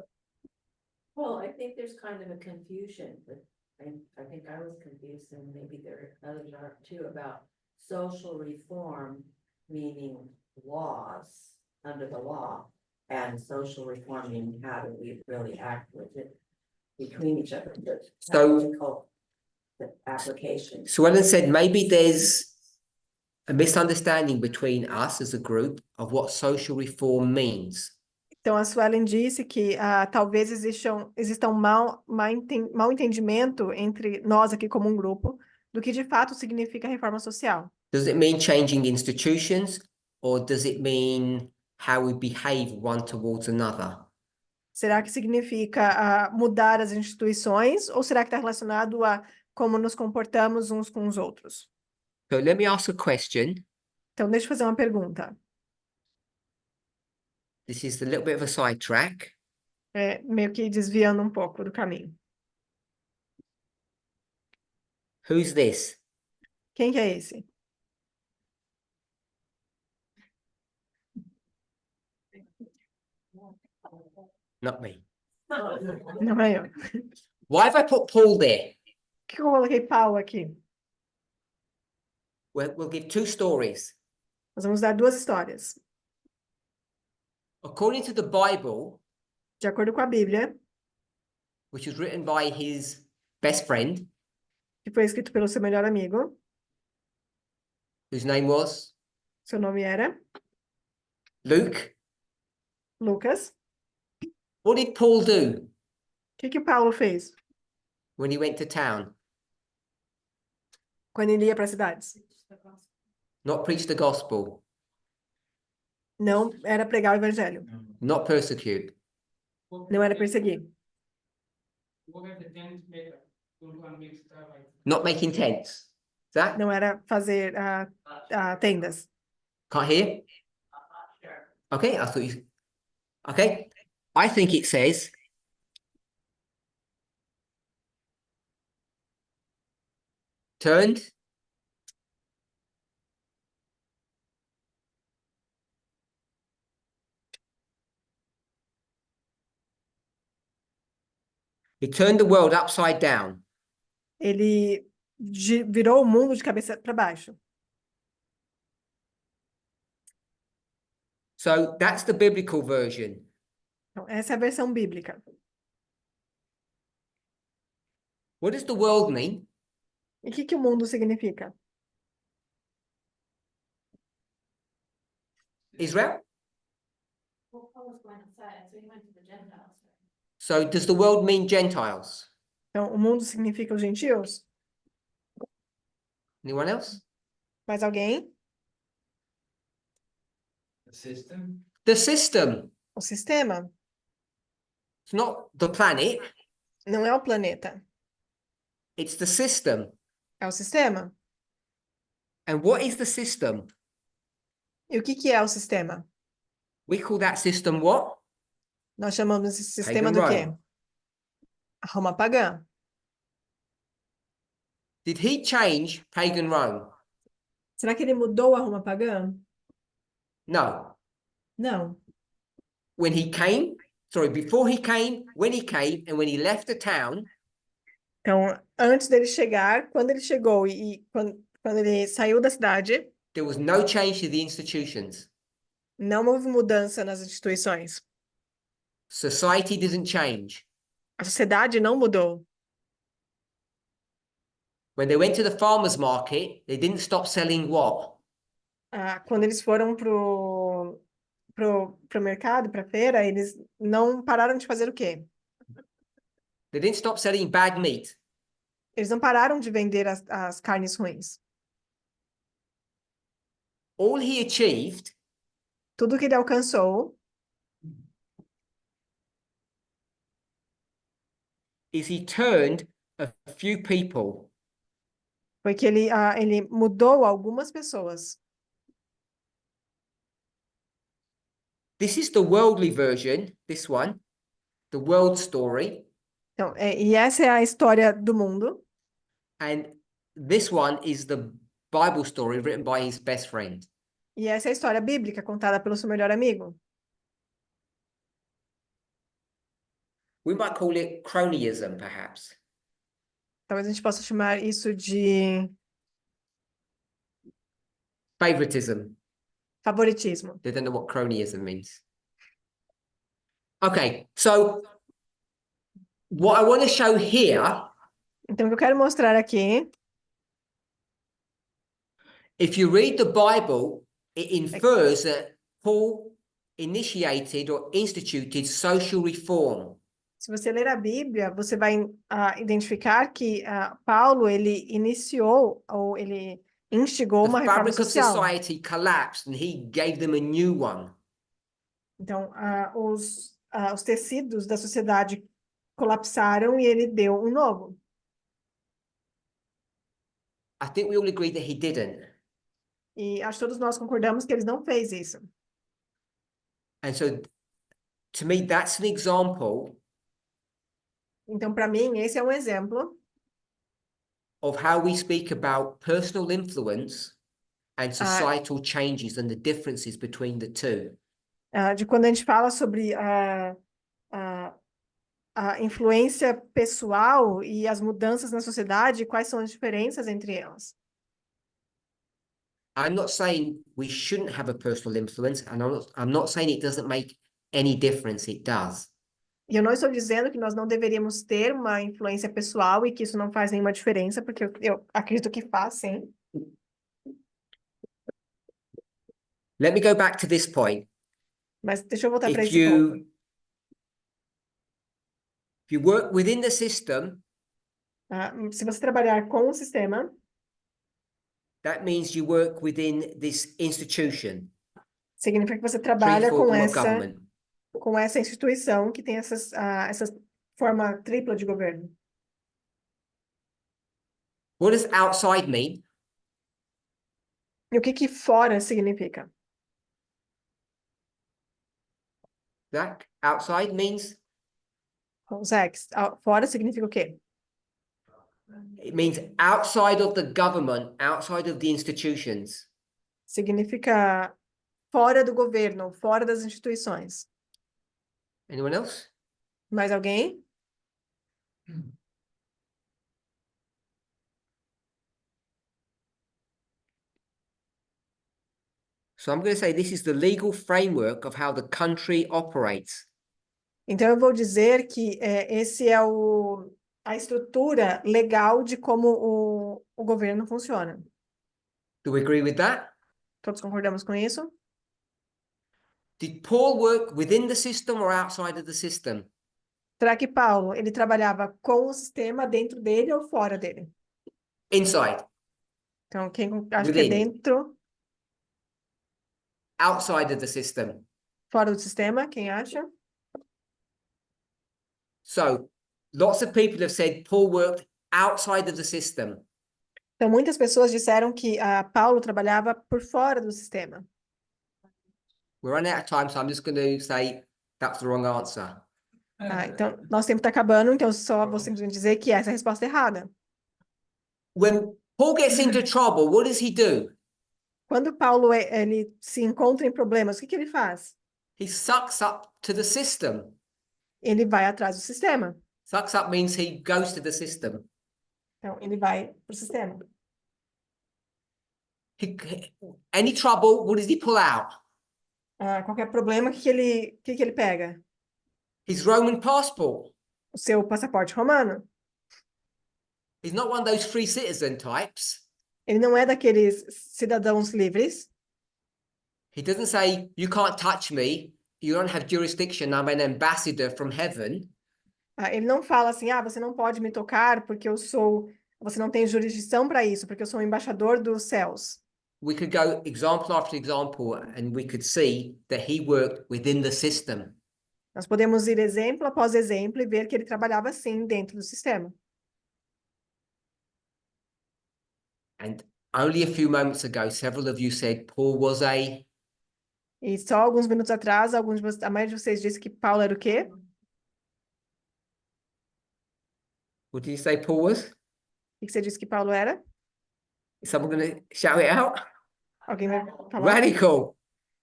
Well, I think there's kind of a confusion, but I think I was confused and maybe there others are too about social reform, meaning laws under the law, and social reform meaning how do we really act with it between each other. So- Difficult, the application. So Ellen said maybe there's a misunderstanding between us as a group of what social reform means. Então, a Suelen disse que talvez exista um mau entendimento entre nós aqui como um grupo do que de fato significa reforma social. Does it mean changing institutions, or does it mean how we behave one towards another? Será que significa mudar as instituições ou será que está relacionado a como nos comportamos uns com os outros? So let me ask a question. Então, deixa eu fazer uma pergunta. This is a little bit of a sidetrack. meio que desviando um pouco do caminho. Who's this? Quem que é esse? Not me. Não é eu. Why have I put Paul there? Por que eu coloquei Paulo aqui? We'll give two stories. Nós vamos dar duas histórias. According to the Bible, De acordo com a Bíblia, which was written by his best friend, que foi escrito pelo seu melhor amigo, whose name was seu nome era Luke. Lucas. What did Paul do O que Paulo fez when he went to town? quando ele ia para as cidades? Not preach the gospel, Não era pregar o evangelho, not persecute. não era perseguir, What have the tents made? Don't want to make stuff like. Not making tents. Is that? não era fazer tendas. Can't hear? Okay, I thought you. Okay, I think it says. Turned. He turned the world upside down. Ele virou o mundo de cabeça para baixo. So that's the biblical version. Então, essa é a versão bíblica. What does the world mean? E o que o mundo significa? Israel? Well, Paul was going outside, so he went to the Gentiles. So does the world mean Gentiles? Então, o mundo significa os gentios? Anyone else? Mais alguém? The system? The system. O sistema It's not the planet, não é o planeta, it's the system. é o sistema. And what is the system? E o que é o sistema? We call that system what? Nós chamamos esse sistema Pagan do quê? Rome. A Roma pagã. Did he change pagan Rome? Será que ele mudou a Roma pagã? No. Não. When he came, before he came, when he came, and when he left the town, Então, antes dele chegar, quando ele chegou e quando ele saiu da cidade, there was no change to the institutions. não houve mudança nas instituições. Society didn't change. A sociedade não mudou. When they went to the farmer's market, they didn't stop selling what? Quando eles foram pro mercado, para feira, eles não pararam de fazer o quê? They didn't stop selling bad meat. Eles não pararam de vender as carnes ruins. All he achieved Tudo que ele alcançou is he turned a few people foi que ele mudou algumas pessoas. This is the worldly version, this one, the world story. Então, e essa é a história do mundo. And this one is the Bible story written by his best friend. E essa é a história bíblica contada pelo seu melhor amigo. We might call it cronyism, perhaps. Talvez a gente possa chamar isso de Favoritism. favoritismo. They don't know what cronyism means. Okay, so what I want to show here, Então, o que eu quero mostrar aqui, if you read the Bible, it infers that Paul initiated or instituted social reform. se você ler a Bíblia, você vai identificar que Paulo, ele iniciou, ou ele instigou uma The reforma fabric of social. society collapsed and he gave them a new one. Então, os tecidos da sociedade colapsaram e ele deu um novo. I think we all agree that he didn't. E acho que todos nós concordamos que ele não fez isso. And so To me, that's an example Então, para mim, esse é um exemplo of how we speak about personal influence and societal changes and the differences between the two. de quando a gente fala sobre a influência pessoal e as mudanças na sociedade, quais são as diferenças entre elas. I'm not saying we shouldn't have a personal influence, and I'm not saying it doesn't make any difference. It does. E eu não estou dizendo que nós não deveríamos ter uma influência pessoal e que isso não faz nenhuma diferença, porque eu acredito que faz, sim. Let me go back to this point. Mas deixa eu voltar para If esse ponto. you work within the system, Se você trabalhar com o sistema, that means you work within this institution, significa que você three trabalha form of government. com essa instituição que tem essa forma tripla de governo. What does outside mean? E o que fora significa? That outside means Zach, fora significa o quê? it means outside of the government, outside of the institutions. Significa fora do governo, fora das instituições. Anyone else? Mais alguém? So I'm going to say this is the legal framework of how the country operates. Então eu vou dizer que esse é a estrutura legal de como o governo funciona. Do we agree with that? Todos concordamos com isso? Did Paul work within the system or outside of the system? Será que Paulo, ele trabalhava com o sistema dentro dele ou fora dele? Inside, Então, quem acha que é Within. dentro, outside of the system. fora do sistema, quem acha? So lots of people have said Paul worked outside of the system. Então, muitas pessoas disseram que Paulo trabalhava por fora do sistema. We're running out of time, so I'm just going to say that's the wrong answer. Então, nosso tempo está acabando, então só vou simplesmente dizer que essa é a resposta errada. When Paul gets into trouble, what does he do? Quando Paulo ele se encontra em problemas, o que ele faz? He sucks up to the system. Ele vai atrás do sistema. Sucks up means he goes to the system. Então, ele vai para o sistema. Any trouble, what does he pull out? Qualquer problema, o que ele pega? His Roman passport. O seu passaporte romano. He's not one of those free citizen types. Ele não é daqueles cidadãos livres. He doesn't say, you can't touch me. You don't have jurisdiction. I'm an ambassador from heaven. Ele não fala assim, você não pode me tocar porque você não tem jurisdição para isso, porque eu sou um embaixador dos céus. We could go example after example and we could see that he worked within the system. Nós podemos ir exemplo após exemplo e ver que ele trabalhava assim dentro do sistema. And only a few moments ago, several of you said Paul was E só alguns minutos atrás, a maioria de vocês disse que Paulo era o quê? what did you say Paul was? O que você disse que Paulo era? Is someone going to shout it out? Alguém vai falar? Radical.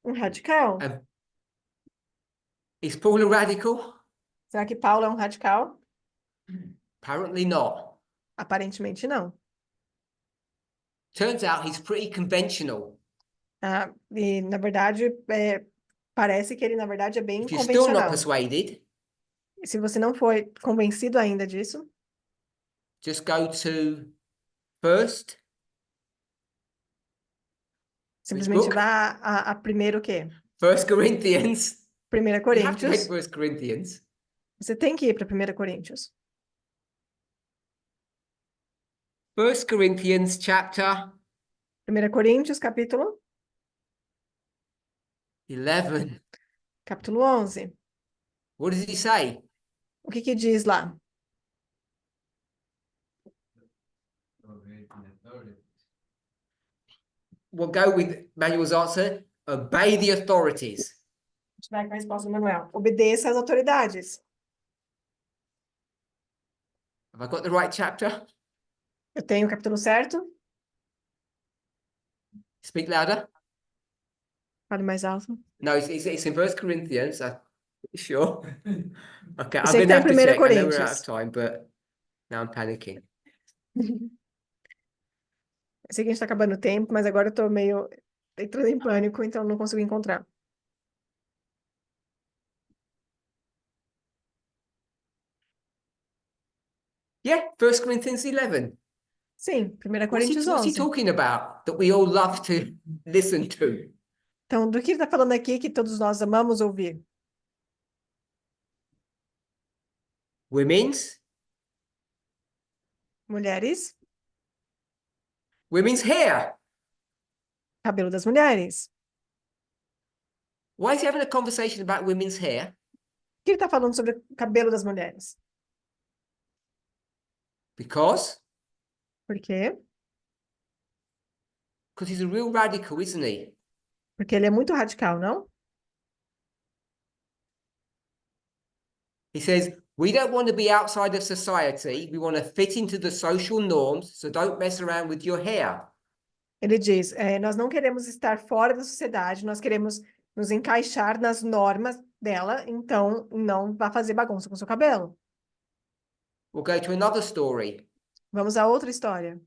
Um radical? Is Paul a radical? Será que Paulo é um radical? Apparently not. Aparentemente não. Turns out he's pretty conventional. E, na verdade, parece que ele, na verdade, é bem If you're still not convencional. persuaded, E se você não foi convencido ainda disso, just go to first. simplesmente book? vá a primeiro o quê? 1 Corinthians. 1 You have to Coríntios. read 1 Corinthians. Você tem que ir para 1 Coríntios. 1 Corinthians chapter 1 Coríntios, capítulo 11. Capítulo 11. What does he say? O que diz lá? We'll go with Manuel's answer. Obey the authorities. gente vai com a resposta do Manuel. Obedeça às autoridades. Have I got the right chapter? Eu tenho o capítulo certo? Speak louder. Fale mais alto. No, it's in 1 Corinthians. I'm pretty sure. Okay, Eu I'm sei que going to tá em have to 1 check. I know we're out Coríntios. of time, but now I'm panicking. Eu sei que a gente tá acabando o tempo, mas agora eu tô meio entrando em pânico, então não consigo encontrar. Yeah, 1 Corinthians 11. Sim, 1 What's he, Coríntios what's he 11. talking about that we all love to listen to? Então, do que ele tá falando aqui que todos nós amamos ouvir? Women's Mulheres, hair. cabelo das mulheres. Why is he having a conversation about women's hair? O que ele tá falando sobre o cabelo das mulheres? Because Por quê? he's a real radical, isn't he? Porque ele é muito radical, não? He says, we don't want to be outside of society. We want to fit into the social norms. So don't mess around with your hair. Ele diz, nós não queremos estar fora da sociedade, nós queremos nos encaixar nas normas dela, então não vá fazer bagunça com seu cabelo. We'll go to another story. Vamos a outra história.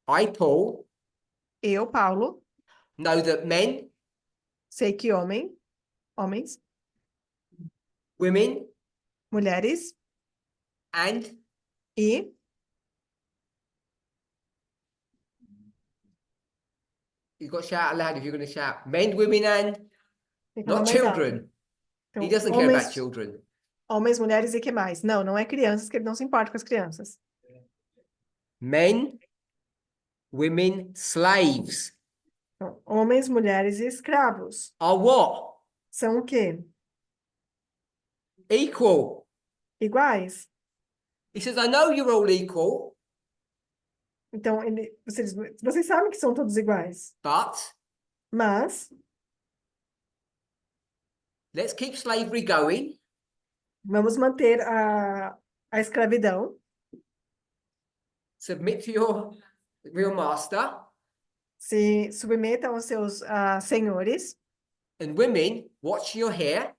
I, Paul, Eu, Paulo, know that men, sei que homens, women, mulheres and e you've got to shout out loud if you're going to shout. Men, women, and tem que falar not mais alto. children. Então, He doesn't care about children. homens, mulheres e que mais? Não é crianças, que ele não se importa com as crianças. Men, women, slaves Então, homens, mulheres e escravos. are what? São o quê? Equal. Iguais. He says, I know you're all equal, Então, vocês sabem que são todos iguais. but Mas, let's keep slavery going. vamos manter a escravidão. Submit to your real master. Se submetam aos seus senhores. And women, watch your hair.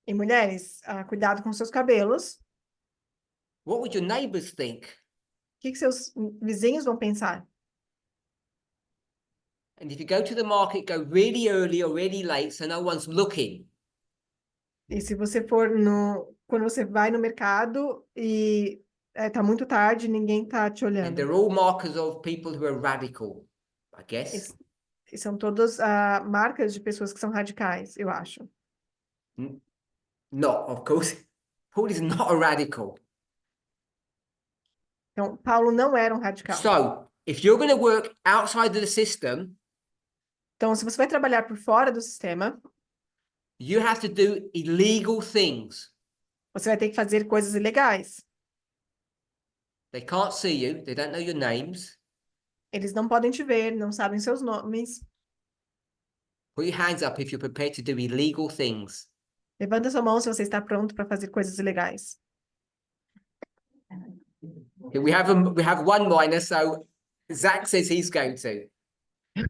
E mulheres, cuidado com seus cabelos. What would your neighbors think? O que seus vizinhos vão pensar? And if you go to the market, go really early or really late so no one's looking. E se você for quando você vai no mercado e tá muito tarde, ninguém tá te And olhando. they're all markers of people who are radical, I guess. E são todas marcas de pessoas que são radicais, eu acho. Not, of course. Paul is not a radical. Então, Paulo não era um radical. So, if you're going to work outside of the system, Então, se você vai trabalhar por fora do sistema, you have to do illegal things. você vai ter que fazer coisas ilegais. They can't see you. They don't know your names. Eles não podem te ver, não sabem seus nomes. Put your hands up if you're prepared to do illegal things. Levanta sua mão se você está pronto para fazer coisas ilegais. Okay, we have one minor, so Zach says he's going to.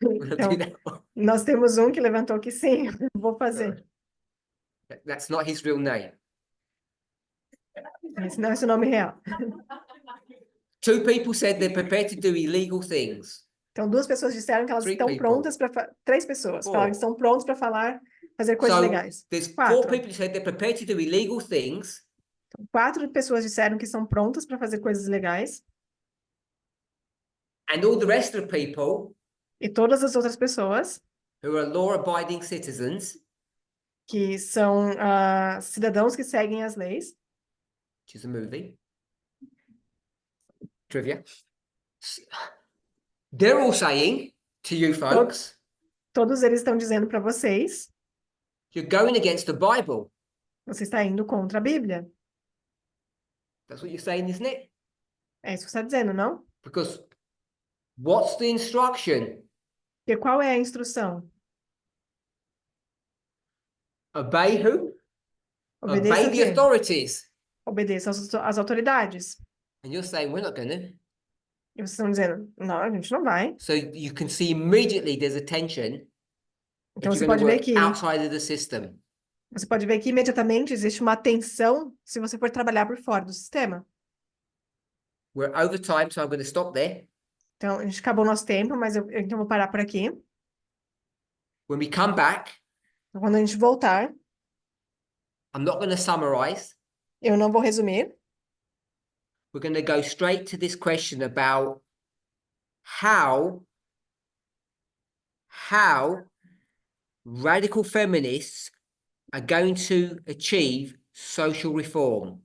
We'll do that one. Nós temos um que levantou que sim, vou fazer. That's not his real name. Esse não é seu nome real. Two people said they're prepared to do illegal things. Então, duas pessoas disseram que elas Three estão people. prontas para... Três pessoas Four. falaram que estão prontos para fazer coisas So legais. there's 4 Quatro. people who said they're prepared to do illegal things. Quatro pessoas disseram que estão prontas para fazer coisas legais. And all the rest of the people E todas as outras pessoas, who are law-abiding citizens, que são cidadãos que seguem as leis, which is a movie. Trivia. They're all saying to you folks, todos eles estão dizendo para vocês, you're going against the Bible. você está indo contra a Bíblia. That's what you're saying, isn't it? É isso que você está dizendo, não? Because what's the instruction? Porque qual é a instrução? Obey who? Obedeça Obey a the quem? authorities. Obedeça às autoridades. And you're saying we're not going to. E vocês estão dizendo, não, a gente não vai. So you can see immediately there's a tension Então if você you're going pode to ver work que outside of the system. você pode ver que imediatamente existe uma tensão se você for trabalhar por fora do sistema. We're over time, so I'm going to stop there. Então, a gente acabou o nosso tempo, mas eu então vou parar por aqui. When we come back, Então, quando a gente voltar, I'm not going to summarize. eu não vou resumir. We're going to go straight to this question about how radical feminists are going to achieve social reform.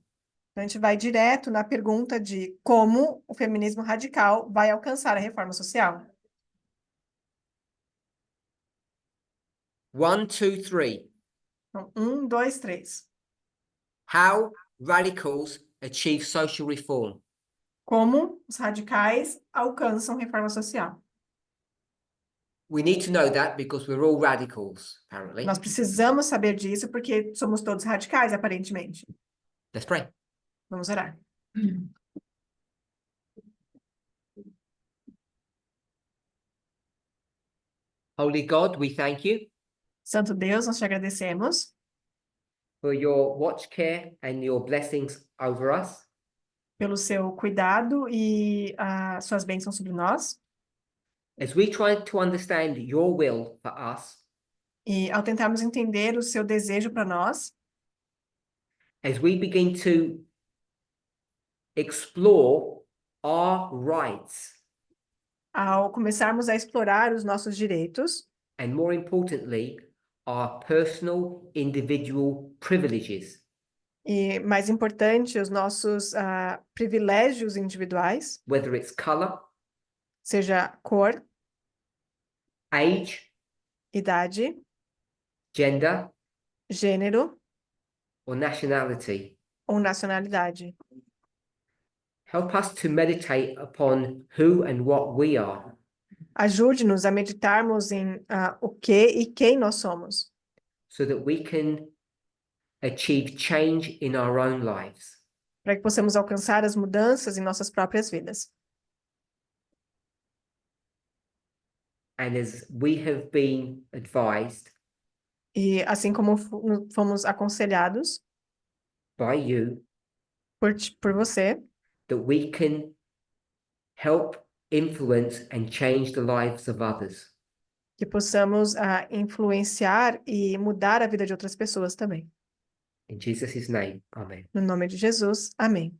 Então, a gente vai direto na pergunta de como o feminismo radical vai alcançar a reforma social. 1, 2, 3. Então, 1, 2, 3. How radicals achieve social reform. Como os radicais alcançam reforma social. We need to know that because we're all radicals, apparently. Nós precisamos saber disso porque somos todos radicais, aparentemente. Let's pray. Vamos orar. Holy God, we thank you Santo Deus, nós te agradecemos for your watch care and your blessings over us. pelo seu cuidado e as suas bênçãos sobre nós. As we try to understand your will for us, E ao tentarmos entender o seu desejo para nós, as we begin to explore our rights, ao começarmos a explorar os nossos direitos and more importantly, our personal individual privileges, e, mais importante, os nossos privilégios individuais, whether it's color, seja cor, age, idade, gender, gênero or nationality. ou nacionalidade. Help us to meditate upon who and what we are, Ajude-nos a meditarmos em o que e quem nós somos, so that we can achieve change in our own lives. para que possamos alcançar as mudanças em nossas próprias vidas. And as we have been advised E assim como fomos aconselhados by you, por você, that we can help influence and change the lives of others. que possamos influenciar e mudar a vida de outras pessoas também. In Jesus' name, amen. No nome de Jesus, amém.